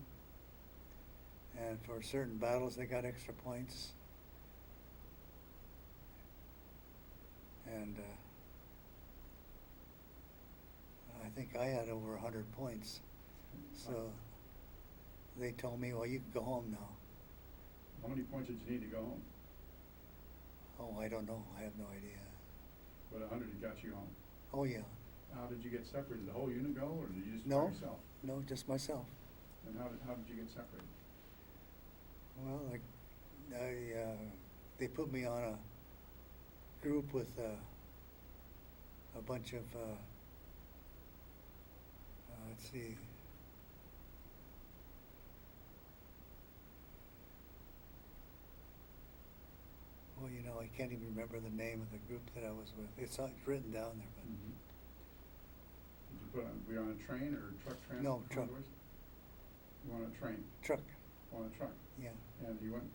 and for certain battles they got extra points. And I think I had over 100 points. So they told me, well, you can go home now. How many points did you need to go home? Oh, I don't know. I have no idea. But 100 got you home. Oh, yeah. How did you get separated? Did the whole unit go, or did you just No. by yourself? No, just myself. And how did you get separated? Well, they put me on a group with a bunch of, let's see, well, you know, I can't even remember the name of the group that I was with. It's written down there, but Did you were you on a train or truck transport? No, truck. You were on a train? truck, On a truck? yeah, And you went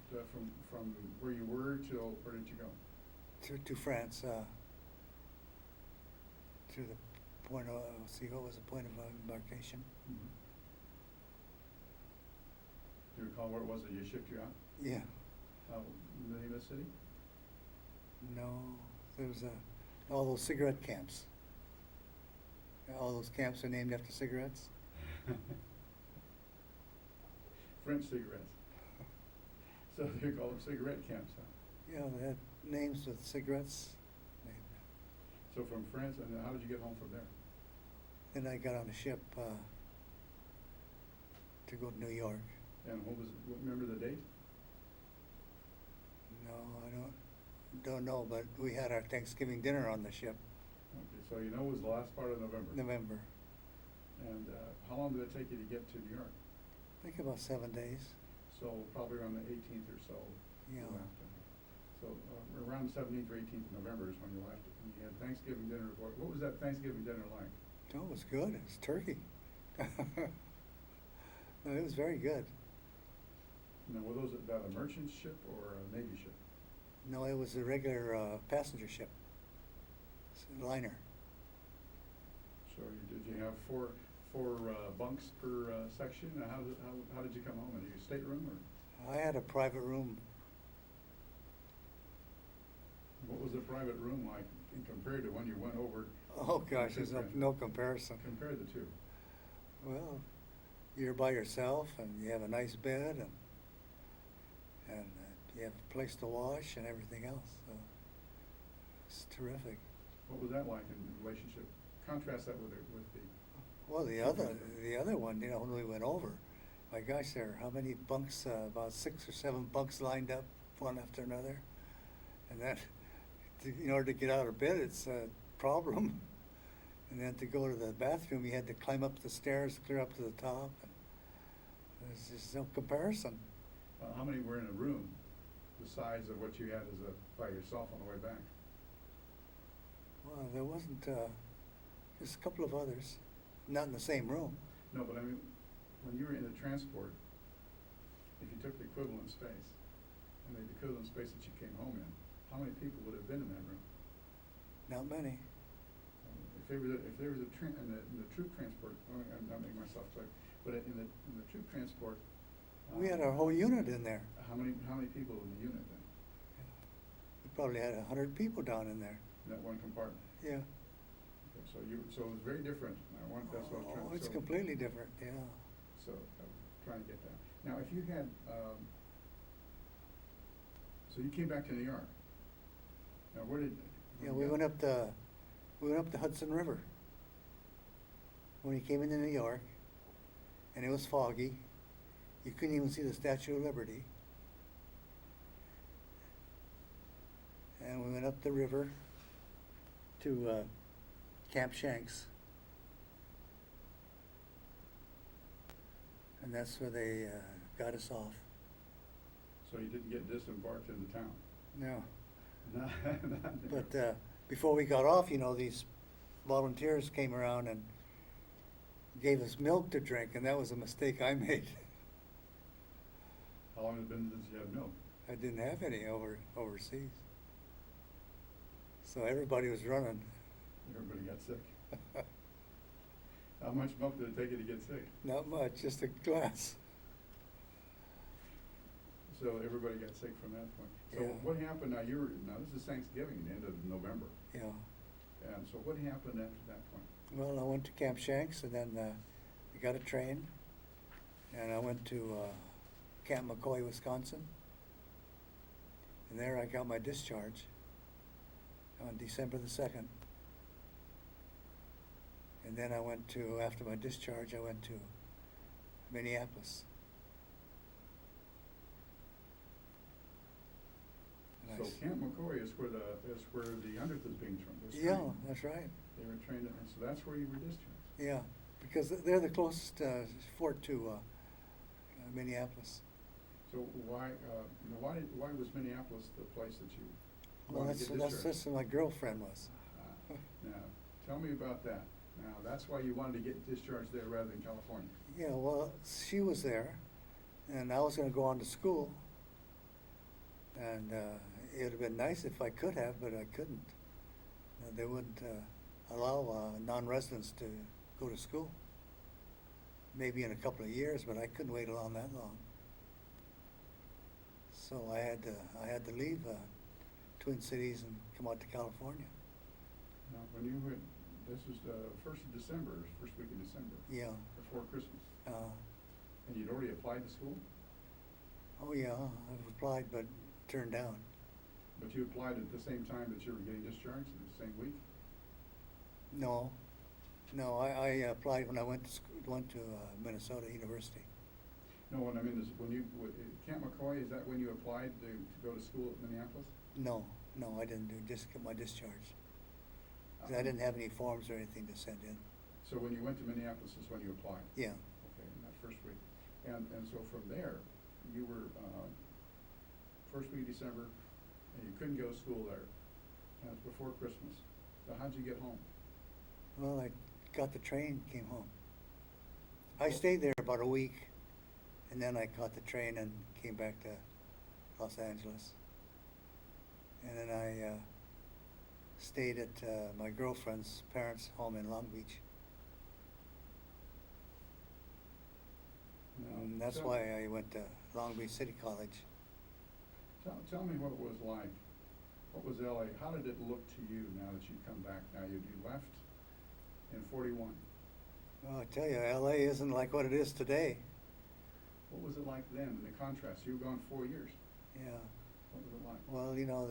from where you were till, where did you go? to France, to the point of, let's see, what was the point of embarkation? you recall where it was that you shipped you out? Yeah. The name of the city? No, there was all those cigarette camps. All those camps are named after cigarettes. French cigarettes. So they're called cigarette camps, huh? Yeah, they had names with cigarettes. So from France, and how did you get home from there? Then I got on a ship to go to New York. And remember the date? No, I don't know, but we had our Thanksgiving dinner on the ship. Okay, so you know it was the last part of November. November. And how long did it take you to get to New York? I think about 7 days. So probably around the 18th or so. Yeah. You left. So around the 17th or 18th of November is when you left. And you had Thanksgiving dinner. What was that Thanksgiving dinner like? Oh, it was good. It was turkey. No, it was very good. Now, were those about a merchant ship or a Navy ship? No, it was a regular passenger ship. It's a liner. So did you have four bunks per section? How did you come home? In your stateroom or? I had a private room. What was the private room like compared to when you went over? Oh gosh, there's no comparison. Compare the two. Well, you're by yourself and you have a nice bed and you have a place to wash and everything else. So it's terrific. What was that like in the relationship? Contrast that with the. Well, the other one, you know, when we went over, my gosh, there, how many bunks? About 6 or 7 bunks lined up, one after another, and then, in order to get out of bed, it's a problem. And then to go to the bathroom, you had to climb up the stairs, clear up to the top. And there's just no comparison. How many were in a room, the size of what you had as by yourself on the way back? Well, there wasn't. Just a couple of others, not in the same room. No, but I mean, when you were in the transport, if you took the equivalent space, and the equivalent space that you came home in, how many people would have been in that room? Not many. If there was in the troop transport, I'm not making myself clear, but in the troop transport, We had our whole unit in there. How many people in the unit then? We probably had 100 people down in there. In that one compartment? Yeah. Okay, so so it was very different. That's what I was trying to. Oh, it's completely different. Yeah. So I'm trying to get that. Now, if you had, so you came back to New York. Now, where did? Yeah, we went up the Hudson River. When we came into New York, and it was foggy, you couldn't even see the Statue of Liberty. And we went up the river to Camp Shanks. And that's where they got us off. So you didn't get disembarked into town? No. Not there. But before we got off, you know, these volunteers came around and gave us milk to drink, and that was a mistake I made. How long has it been since you had milk? I didn't have any overseas. So everybody was running. Everybody got sick. How much milk did it take you to get sick? Not much, just a glass. So everybody got sick from that point. So Yeah. what happened, now this is Thanksgiving, the end of November. Yeah. And so what happened after that point? Well, I went to Camp Shanks, and then we got a train, and I went to Camp McCoy, Wisconsin. And there I got my discharge on December the 2nd. And then I went to, after my discharge, I went to Minneapolis. And So Camp McCoy is where the 100th is being trained. Yeah, that's right. They were trained, and so that's where you were discharged. Yeah, because they're the closest fort to Minneapolis. So why was Minneapolis the place that you Well, wanted to get discharged? that's where my girlfriend was. Now, tell me about that. Now, that's why you wanted to get discharged there rather than California. Yeah, well, she was there, and I was going to go on to school, and it would have been nice if I could have, but I couldn't. They wouldn't allow non-residents to go to school. Maybe in a couple of years, but I couldn't wait on that long. So I had to leave Twin Cities and come out to California. Now, when you went, this was the first of December, first week in December. Yeah. Before Christmas. Uh, And you'd already applied to school? oh yeah, I've applied but turned down. But you applied at the same time that you were getting discharged, in the same week? No, I applied when I went to Minnesota University. No, what I mean is, when you, Camp McCoy, is that when you applied to go to school at Minneapolis? No, I didn't just get my discharge. 'Cause I didn't have any forms or anything to send in. So when you went to Minneapolis is when you applied? Yeah. Okay, in that first week. And so from there, you were, first week of December, and you couldn't go to school there. And it's before Christmas. So how'd you get home? Well, I got the train, came home. I stayed there about a week, and then I caught the train and came back to Los Angeles. And then I stayed at my girlfriend's parents' home in Long Beach. And that's So- why I went to Long Beach City College. Tell me what it was like. What was LA? How did it look to you now that you'd come back? Now you left in 41. Well, I tell you, LA isn't like what it is today. What was it like then, in the contrast? You were gone 4 years. Yeah. What was it like? Well, you know,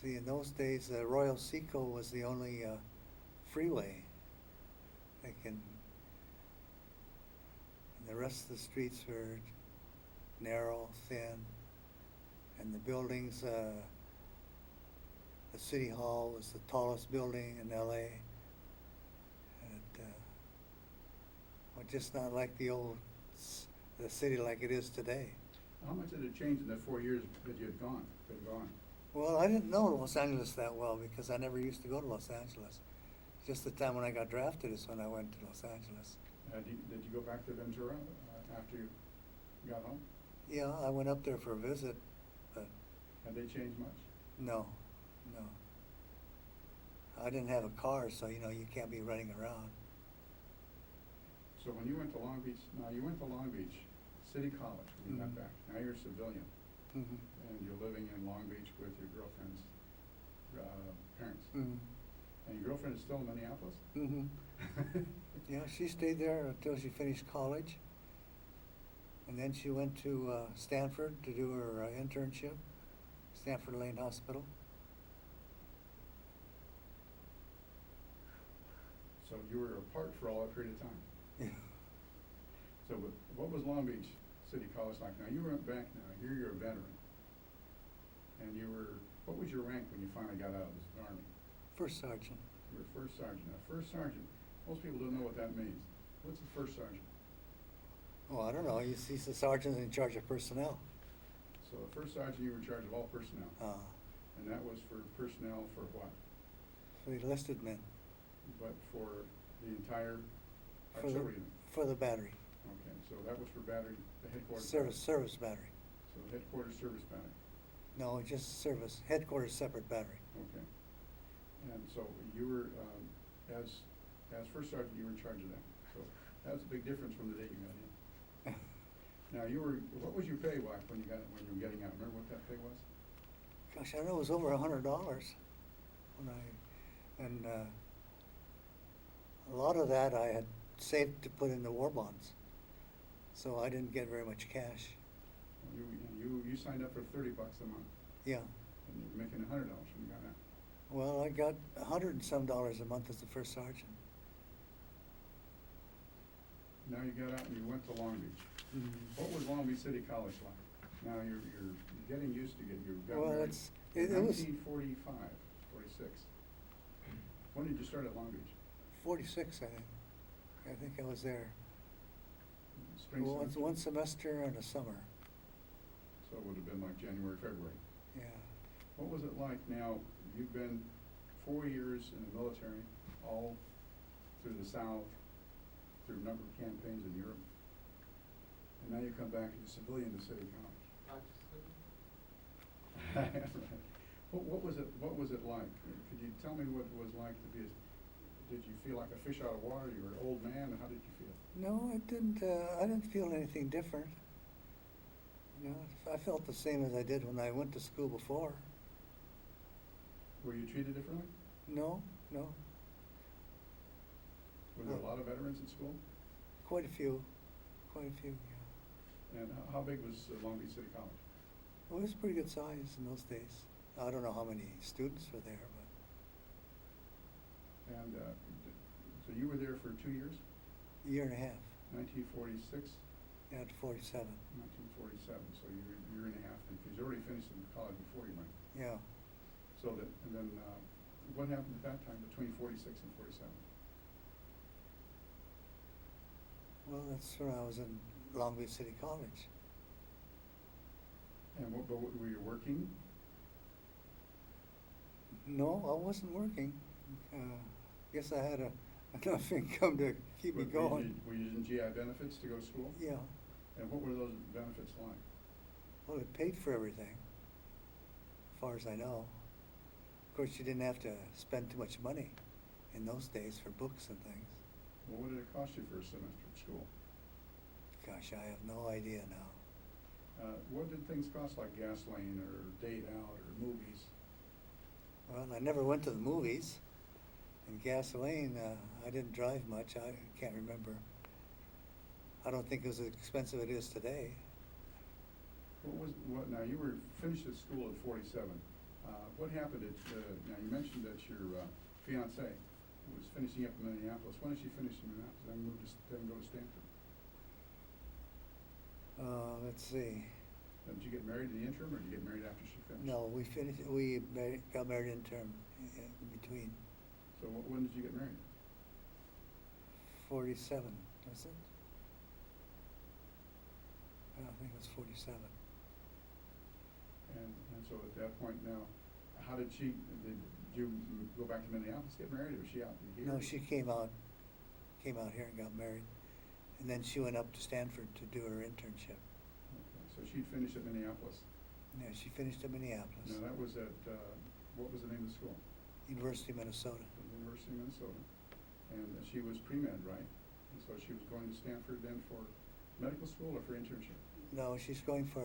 see, in those days, Royal Seco was the only freeway. And the rest of the streets were narrow, thin, and the buildings, the City Hall was the tallest building in LA. And well, just not like the city like it is today. How much did it change in the 4 years that you had been gone? Well, I didn't know Los Angeles that well because I never used to go to Los Angeles. Just the time when I got drafted is when I went to Los Angeles. Did you go back to Ventura after you got home? Yeah, I went up there for a visit, but Had they changed much? no. I didn't have a car, so you know, you can't be running around. So when you went to Long Beach, now you went to Long Beach City College when you got Mhm. back. Now you're a civilian, Mm-hmm. and you're living in Long Beach with your girlfriend's parents. Mm-hmm. And your girlfriend is still in Minneapolis? Mm-hmm. Yeah, she stayed there until she finished college. And then she went to Stanford to do her internship, Stanford Lane Hospital. So you were apart for all that period of time. Yeah. So what was Long Beach City College like? Now you went back now, here you're a veteran. And what was your rank when you finally got out of the Army? First sergeant. You were first sergeant. Now first sergeant, most people don't know what that means. What's a first sergeant? Oh, I don't know. He's the sergeant in charge of personnel. So the first sergeant, you were in charge of all personnel. And that was for personnel for what? For the enlisted men. But for the entire For artillery unit? for the battery. Okay, so that was for battery, the headquarters? Service battery. So the headquarters service battery. No, just service. Headquarters separate battery. Okay. And so you were, as first sergeant, you were in charge of that. So that was a big difference from the day you got in. Now what was your pay like when you were getting out? Remember what that pay was? Gosh, I know it was over $100 and a lot of that I had saved to put in the war bonds, so I didn't get very much cash. You signed up for $30 a month. Yeah. And you were making $100 when you got out. Well, I got $100 and some a month as the first sergeant. Now you got out and you went to Long Beach. Mm-hmm. What was Long Beach City College like? Now you're getting used to it. You got Well, married it in was 1945, 46. When did you start at Long Beach? 46, I think. I think I was there. Spring semester? One semester and a summer. So it would have been like January, February. Yeah. What was it like now? You've been 4 years in the military, all through the South, through a number of campaigns in Europe. And now you come back as a civilian to City College. Right. What was it like? Could you tell me what it was like to be Did you feel like a fish out of water? You were an old man. How did you feel? No, I didn't feel anything different. You know, I felt the same as I did when I went to school before. Were you treated differently? No, no, Were there a lot of veterans in school? quite a few, yeah. And how big was Long Beach City College? Well, it was pretty good size in those days. I don't know how many students were there, And so you were there for 2 years? but a year and a half, 1946, yeah, to 47, 1947. So you were a year and a half, because you already finished in college before you went. yeah. So that, and then what happened at that time between 46 and 47? Well, that's when I was in Long Beach City College. And but were you working? No, I wasn't working. Guess I had enough income to keep me going. Were you using GI benefits to go to school? Yeah, And what were those benefits like? well, it paid for everything, as far as I know. Of course, you didn't have to spend too much money in those days for books and things. Well, what did it cost you for a semester at school? Gosh, I have no idea now. What did things cost, like gasoline or date out or movies? Well, I never went to the movies. And gasoline, I didn't drive much. I can't remember. I don't think it was as expensive as it is today. Now, you were finished at school at 47. What happened at, now you mentioned that your fiancée was finishing up in Minneapolis. When did she finish in Minneapolis, then go to Stanford? Let's see. Did you get married in the interim, or did you get married after she finished? No, we got married in term, in between. So when did you get married? 47, was it? I think it was 47. And so at that point now, did you go back to Minneapolis, get married, or was she out here? No, she came out here and got married. And then she went up to Stanford to do her internship. Okay, so she'd finished at Minneapolis. Yeah, she finished at Minneapolis. Now that was at, what was the name of the school? University of Minnesota. The University of Minnesota. And she was pre-med, right? And so she was going to Stanford then for medical school or for internship? No, she's going for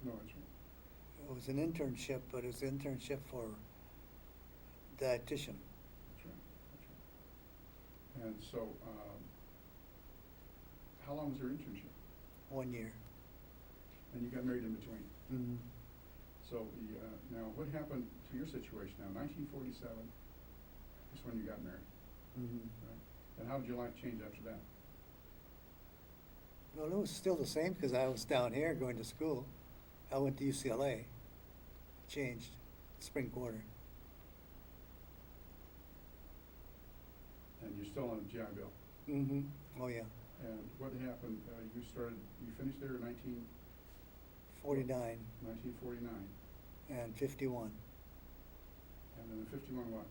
No, that's right. it was an internship, but it was an internship for dietitian. That's right. That's right. And so, how long was her internship? 1 year. And you got married in between. Mm-hmm. So now, what happened to your situation now? 1947 is when you got married, Mm-hmm. right? And how did your life change after that? Well, it was still the same because I was down here going to school. I went to UCLA. Changed spring quarter. And you're still on a GI Bill. Mm-hmm. Oh, yeah. And what happened? You finished there in 49 1949. and 51. And then in 51 what?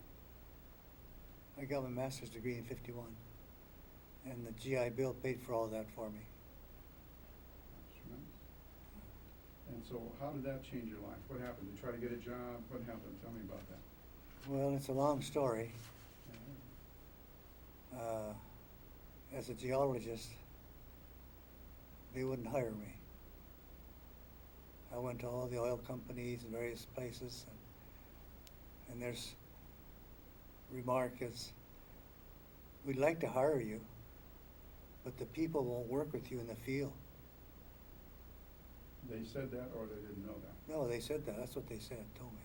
I got my master's degree in 51. And the GI Bill paid for all that for me. That's tremendous. And so how did that change your life? What happened? Did you try to get a job? What happened? Tell me about that. Well, it's a long story. Yeah. As a geologist, they wouldn't hire me. I went to all the oil companies and various places, and their remark is, we'd like to hire you, but the people won't work with you in the field. They said that, or they didn't know that? No, they said that. That's what they said, told me.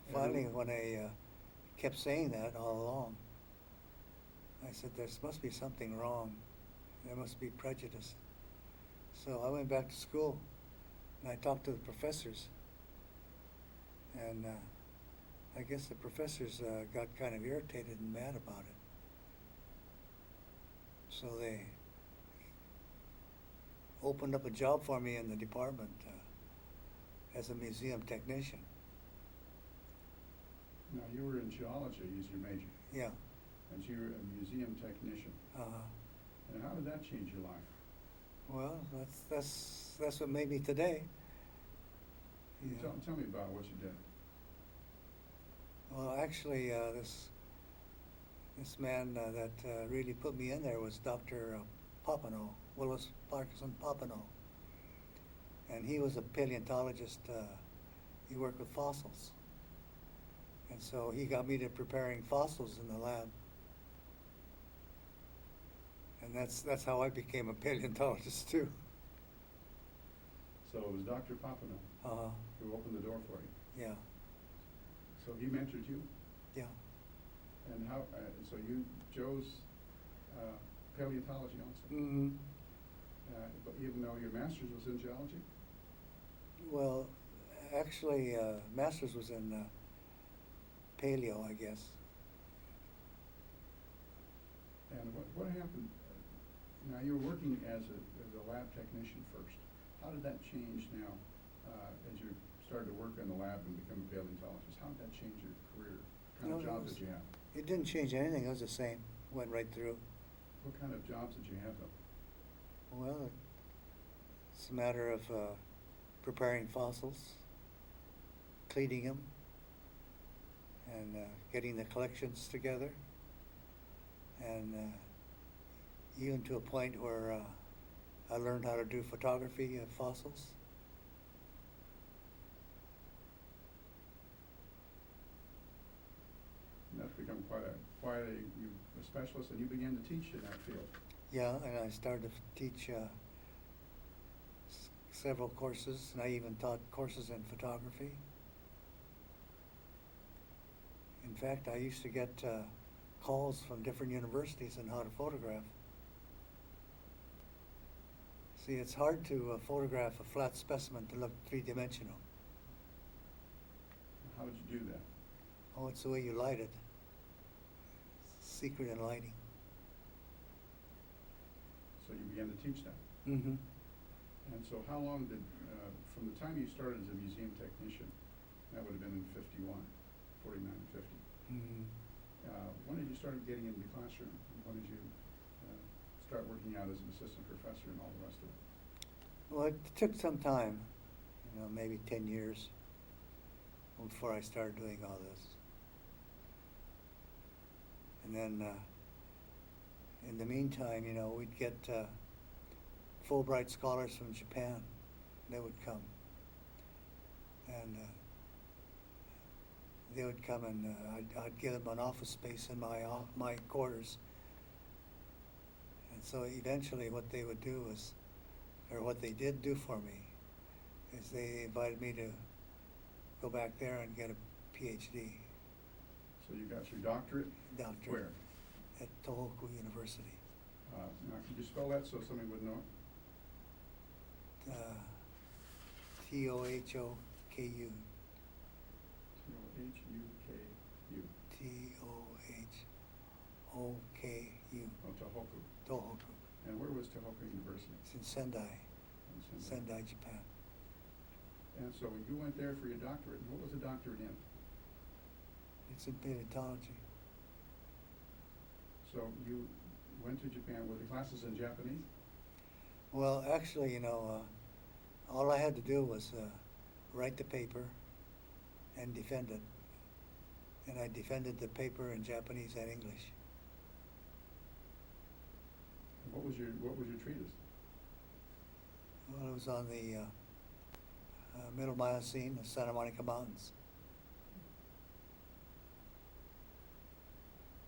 And Finally, then- when I kept saying that all along, I said, there must be something wrong. There must be prejudice. So I went back to school, and I talked to the professors. And I guess the professors got kind of irritated and mad about it. So they opened up a job for me in the department as a museum technician. Now, you were in geology as your major, Yeah. and so you were a museum technician. And how did that change your life? Well, that's what made me today. Yeah. Tell me about what you did. Well, actually, this man that really put me in there was Dr. Papineau, Willis Parkinson Papineau. And he was a paleontologist. He worked with fossils. And so he got me to preparing fossils in the lab. And that's how I became a paleontologist too. So it was Dr. Papineau who opened the door for you. Yeah. So he mentored you? Yeah. And how, so you chose paleontology also? Mm-hmm. But even though your master's was in geology? Well, actually, master's was in paleo, I guess. And what happened? Now you were working as a lab technician first. How did that change now as you started to work in the lab and become a paleontologist? How did that change your career? What kind of jobs did you have? It didn't change anything. It was the same. Went right through. What kind of jobs did you have though? Well, it's a matter of preparing fossils, cleaning them, and getting the collections together, and even to a point where I learned how to do photography of fossils. And that's become quite a specialist, and you began to teach in that field. Yeah, and I started to teach several courses, and I even taught courses in photography. In fact, I used to get calls from different universities on how to photograph. See, it's hard to photograph a flat specimen to look three-dimensional. How did you do that? Oh, it's the way you light it. Secret in lighting. So you began to teach that. Mm-hmm. And so how long did, from the time you started as a museum technician, that would have been in 49 and 50. Mm-hmm. When did you start getting into the classroom? When did you start working out as an assistant professor and all the rest of it? Well, it took some time, maybe 10 years before I started doing all this. And then in the meantime, we'd get Fulbright scholars from Japan. They would come. And they would come and I'd give them an office space in my quarters. And so eventually what they would do was, or what they did do for me, is they invited me to go back there and get a PhD. So you got your doctorate? Doctorate. Where? At Tohoku University. Now, could you spell that so somebody would know it? Tohoku. Tohuku. Tohoku. Oh, Tohoku. Tohoku. And where was Tohoku University? It's in Sendai. In Sendai, Japan. And so you went there for your doctorate. And what was the doctorate in? It's in paleontology. So you went to Japan. Were the classes in Japanese? Well, actually, all I had to do was write the paper and defend it. And I defended the paper in Japanese and English. And what was your treatise? Well, it was on the Middle Miocene, the Santa Monica Mountains.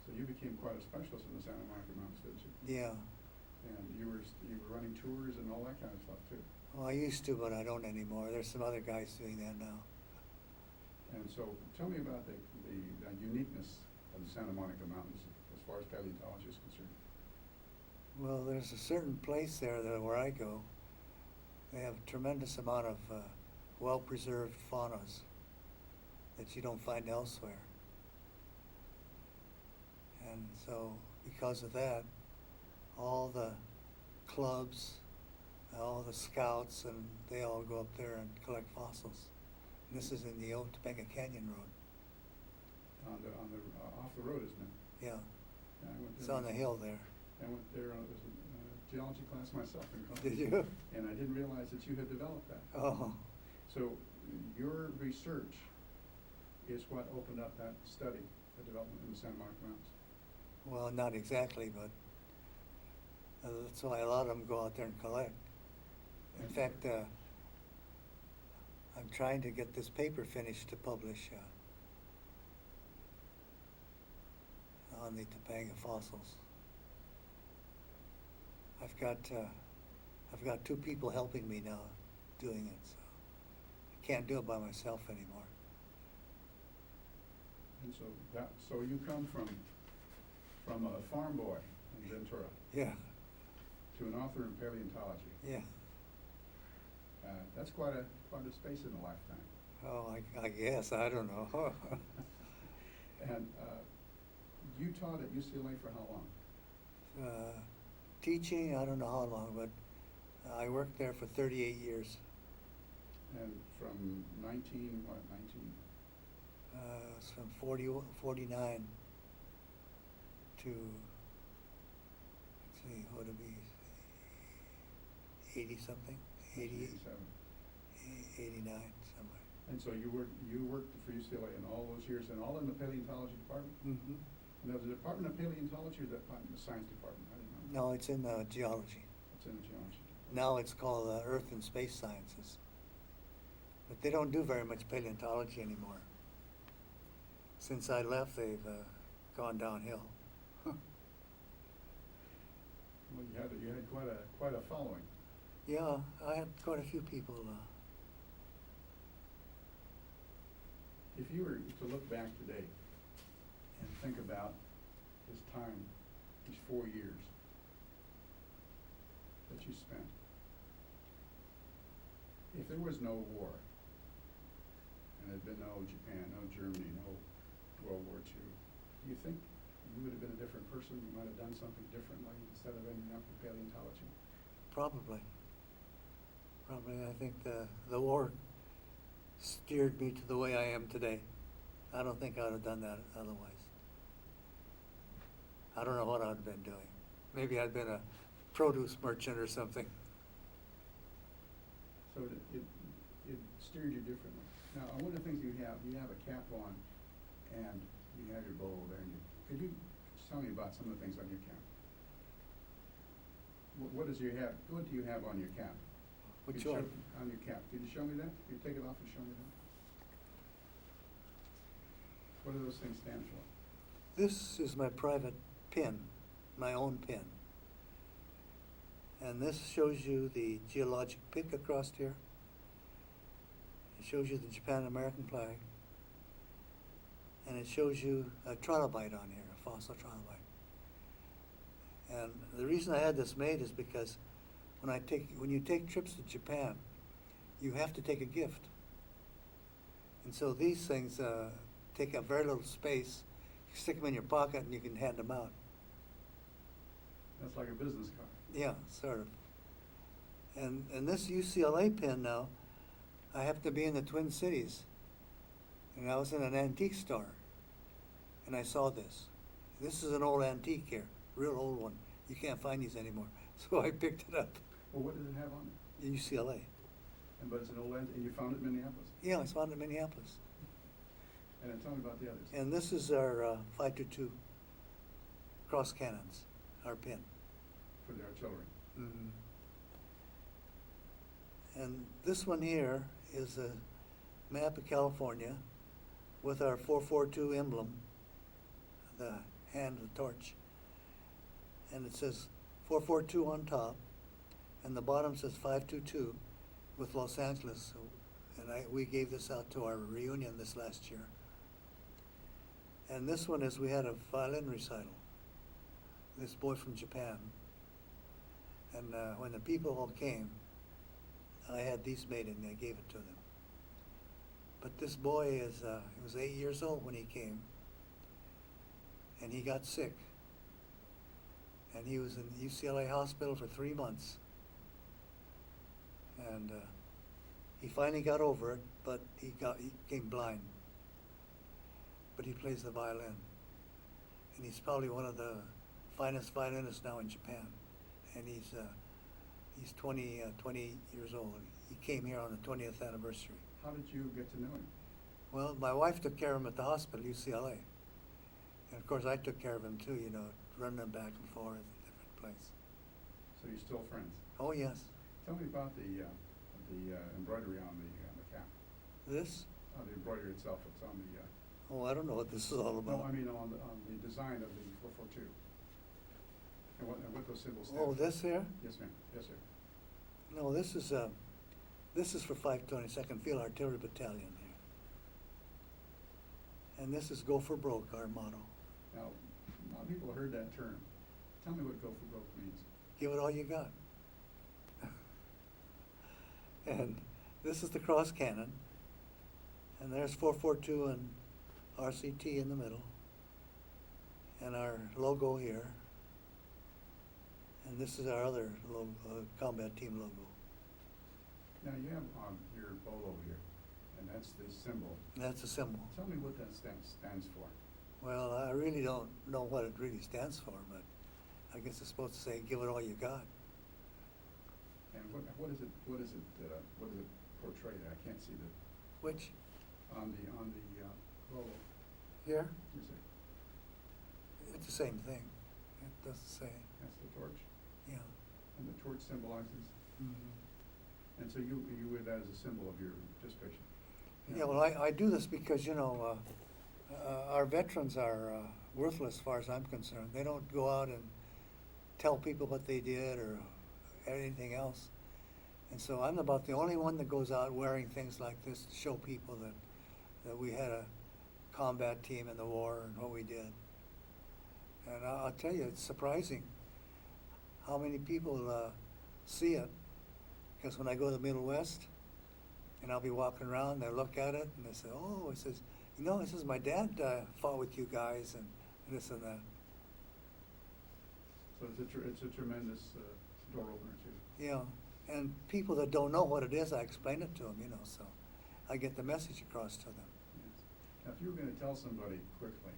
So you became quite a specialist in the Santa Monica Mountains, didn't you? Yeah. And you were running tours and all that kind of stuff too. Well, I used to, but I don't anymore. There's some other guys doing that now. And so tell me about the uniqueness of the Santa Monica Mountains as far as paleontology is concerned. Well, there's a certain place there where I go. They have a tremendous amount of well-preserved faunas that you don't find elsewhere. And so because of that, all the clubs, all the scouts, and they all go up there and collect fossils. And this is in the old Topeka Canyon Road. Off the road, isn't it? Yeah. Yeah, I went It's there. on the hill there. I went there as a geology class myself in college. Did you? And I didn't realize that you had developed that. Oh. So your research is what opened up that study, the development in the Santa Monica Mountains. Well, not exactly, but that's why a lot of them go out there and collect. In fact, I'm trying to get this paper finished to publish on the Topanga fossils. I've got 2 people helping me now doing it, so I can't do it by myself anymore. And so you come from a farm boy in Ventura Yeah, to an author in paleontology. yeah. That's quite a space in a lifetime. Oh, I guess, I don't know. And you taught at UCLA for how long? Teaching, I don't know how long, but I worked there for 38 years. And from 19? It's from 49 to, let's see, what would it be, 80 something, 88, 89 somewhere. And so you worked for UCLA in all those years, and all in the paleontology department? Mm-hmm. And that was the Department of Paleontology or the Science Department? I didn't know. No, it's in geology. It's in the geology department. Now it's called Earth and Space Sciences. But they don't do very much paleontology anymore. Since I left, they've gone downhill. Well, you had quite a following. Yeah, I had quite a few people. If you were to look back today and think about this time, these 4 years that you spent, if there was no war, and there'd been no Japan, no Germany, no World War II, do you think you would have been a different person? You might have done something differently instead of ending up in paleontology? Probably. I think the war steered me to the way I am today. I don't think I would have done that otherwise. I don't know what I'd have been doing. Maybe I'd been a produce merchant or something. So it steered you differently. Now, one of the things you have a cap on, and you have your bow there. And could you tell me about some of the things on your cap? What do you have on your cap? Which Could you one? show- On your cap. Could you show me that? Could you take it off and show me that? What do those things stand for? This is my private pin, my own pin. And this shows you the geologic pick across here. It shows you the Japan-American flag. And it shows you a trilobite on here, a fossil trilobite. And the reason I had this made is because when you take trips to Japan, you have to take a gift. And so these things take up very little space. You stick them in your pocket and you can hand them out. That's like a business card. Yeah, sort of. And this UCLA pin now, I happen to be in the Twin Cities, and I was in an antique store, and I saw this. This is an old antique here, real old one. You can't find these anymore. So I picked it up. Well, what does it have on it? UCLA. But it's an old and you found it in Minneapolis. Yeah, I found it in Minneapolis. And then tell me about the others. And this is our 522 cross cannons, our pin. For the artillery. Mm-hmm. And this one here is a map of California with our 442 emblem, the hand of the torch. And it says 442 on top, and the bottom says 522 with Los Angeles. And we gave this out to our reunion this last year. And this one is, we had a violin recital. This boy from Japan. And when the people all came, I had these made and I gave it to them. But this boy he was 8 years old when he came, and he got sick. And he was in UCLA hospital for 3 months. And he finally got over it, but he became blind. But he plays the violin. And he's probably one of the finest violinists now in Japan. And he's 20 years old. He came here on the 20th anniversary. How did you get to know him? Well, my wife took care of him at the hospital, UCLA. And of course, I took care of him too, you know, running him back and forth at different places. So you're still friends? Oh, yes. Tell me about the embroidery on the cap. This? The embroidery itself, it's on the, Oh, I don't know what this is all about. no, I mean on the design of the 442. And what those symbols stand Oh, for. this here? Yes, ma'am. Yes, sir. No, this is for 522nd Field Artillery Battalion here. And this is Go for Broke, our motto. Now, a lot of people have heard that term. Tell me what go for broke means. Give it all you got. And this is the cross cannon. And there's 442 and RCT in the middle. And our logo here. And this is our other combat team logo. Now, you have your bolo here, and that's the symbol. That's a symbol. Tell me what that stands for. Well, I really don't know what it really stands for, but I guess it's supposed to say, give it all you got. And what is it portrayed? I can't see the, Which? on the bolo. Here? Yes, sir. It's the same thing. It doesn't say. That's the torch. Yeah. And the torch symbolizes. Mm-hmm. And so you wear that as a symbol of your participation. Yeah, well, I do this because, you know, our veterans are worthless as far as I'm concerned. They don't go out and tell people what they did or anything else. And so I'm about the only one that goes out wearing things like this to show people that we had a combat team in the war and what we did. And I'll tell you, it's surprising how many people see it. Because when I go to the Middle West, and I'll be walking around, they look at it, and they say, oh, it says, you know, it says my dad fought with you guys, and this and that. So it's a tremendous door opener too. Yeah, and people that don't know what it is, I explain it to them, you know, so I get the message across to them. Yes. Now, if you were going to tell somebody quickly,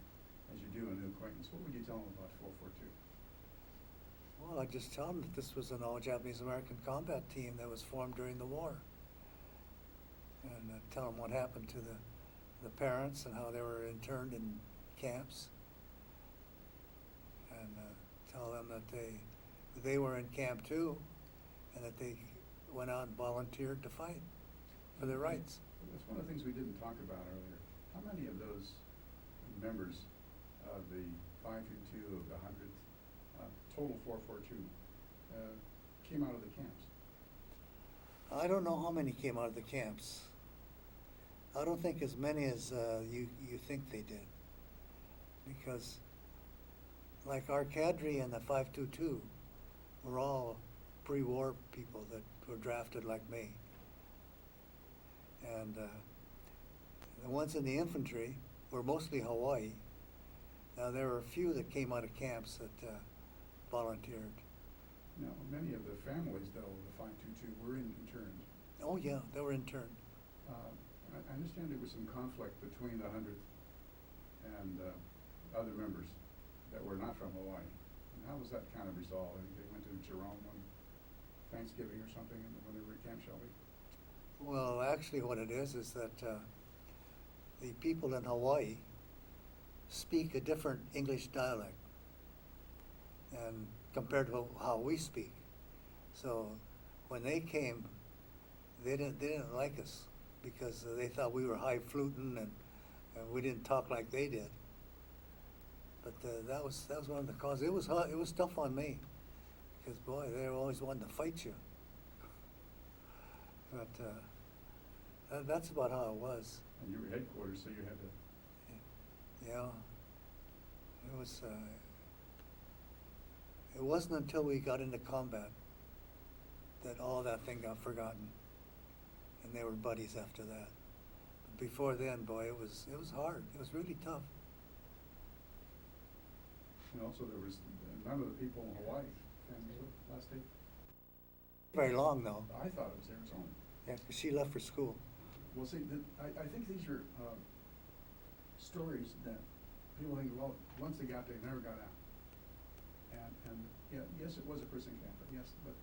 as you do a new acquaintance, what would you tell them about 442? Well, I just tell them that this was an all-Japanese-American combat team that was formed during the war. And tell them what happened to the parents and how they were interned in camps. And tell them that they were in camp too, and that they went out and volunteered to fight for their rights. That's one of the things we didn't talk about earlier. How many of those members of the 522, of the 100th, total 442, came out of the camps? I don't know how many came out of the camps. I don't think as many as you think they did. Because like our cadre and the 522 were all pre-war people that were drafted like me. And the ones in the infantry were mostly Hawaii. Now there were a few that came out of camps that volunteered. No, many of the families, though, of the 522 were interned. Oh yeah, they were interned. I understand there was some conflict between the 100th and other members that were not from Hawaii. And how was that kind of resolved? I mean, they went to Jerome on Thanksgiving or something when they were at Camp Shelby? Well, actually what it is that the people in Hawaii speak a different English dialect and compared to how we speak. So when they came, they didn't like us because they thought we were highfalutin and we didn't talk like they did. But that was one of the causes. It was hard, it was tough on me because boy, they were always wanting to fight you. But that's about how it was. And you were headquarters, so you had to. Yeah, it was. It wasn't until we got into combat that all that thing got forgotten, and they were buddies after that. But before then, boy, it was hard. It was really tough. And also there was none of the people in Hawaii. And last day? Very long though. I thought it was Arizona. Yeah, 'cause she left for school. Well, see, I think these are stories that people think, well, once they got there, they never got out. And yeah, yes, it was a prison camp, but yes, but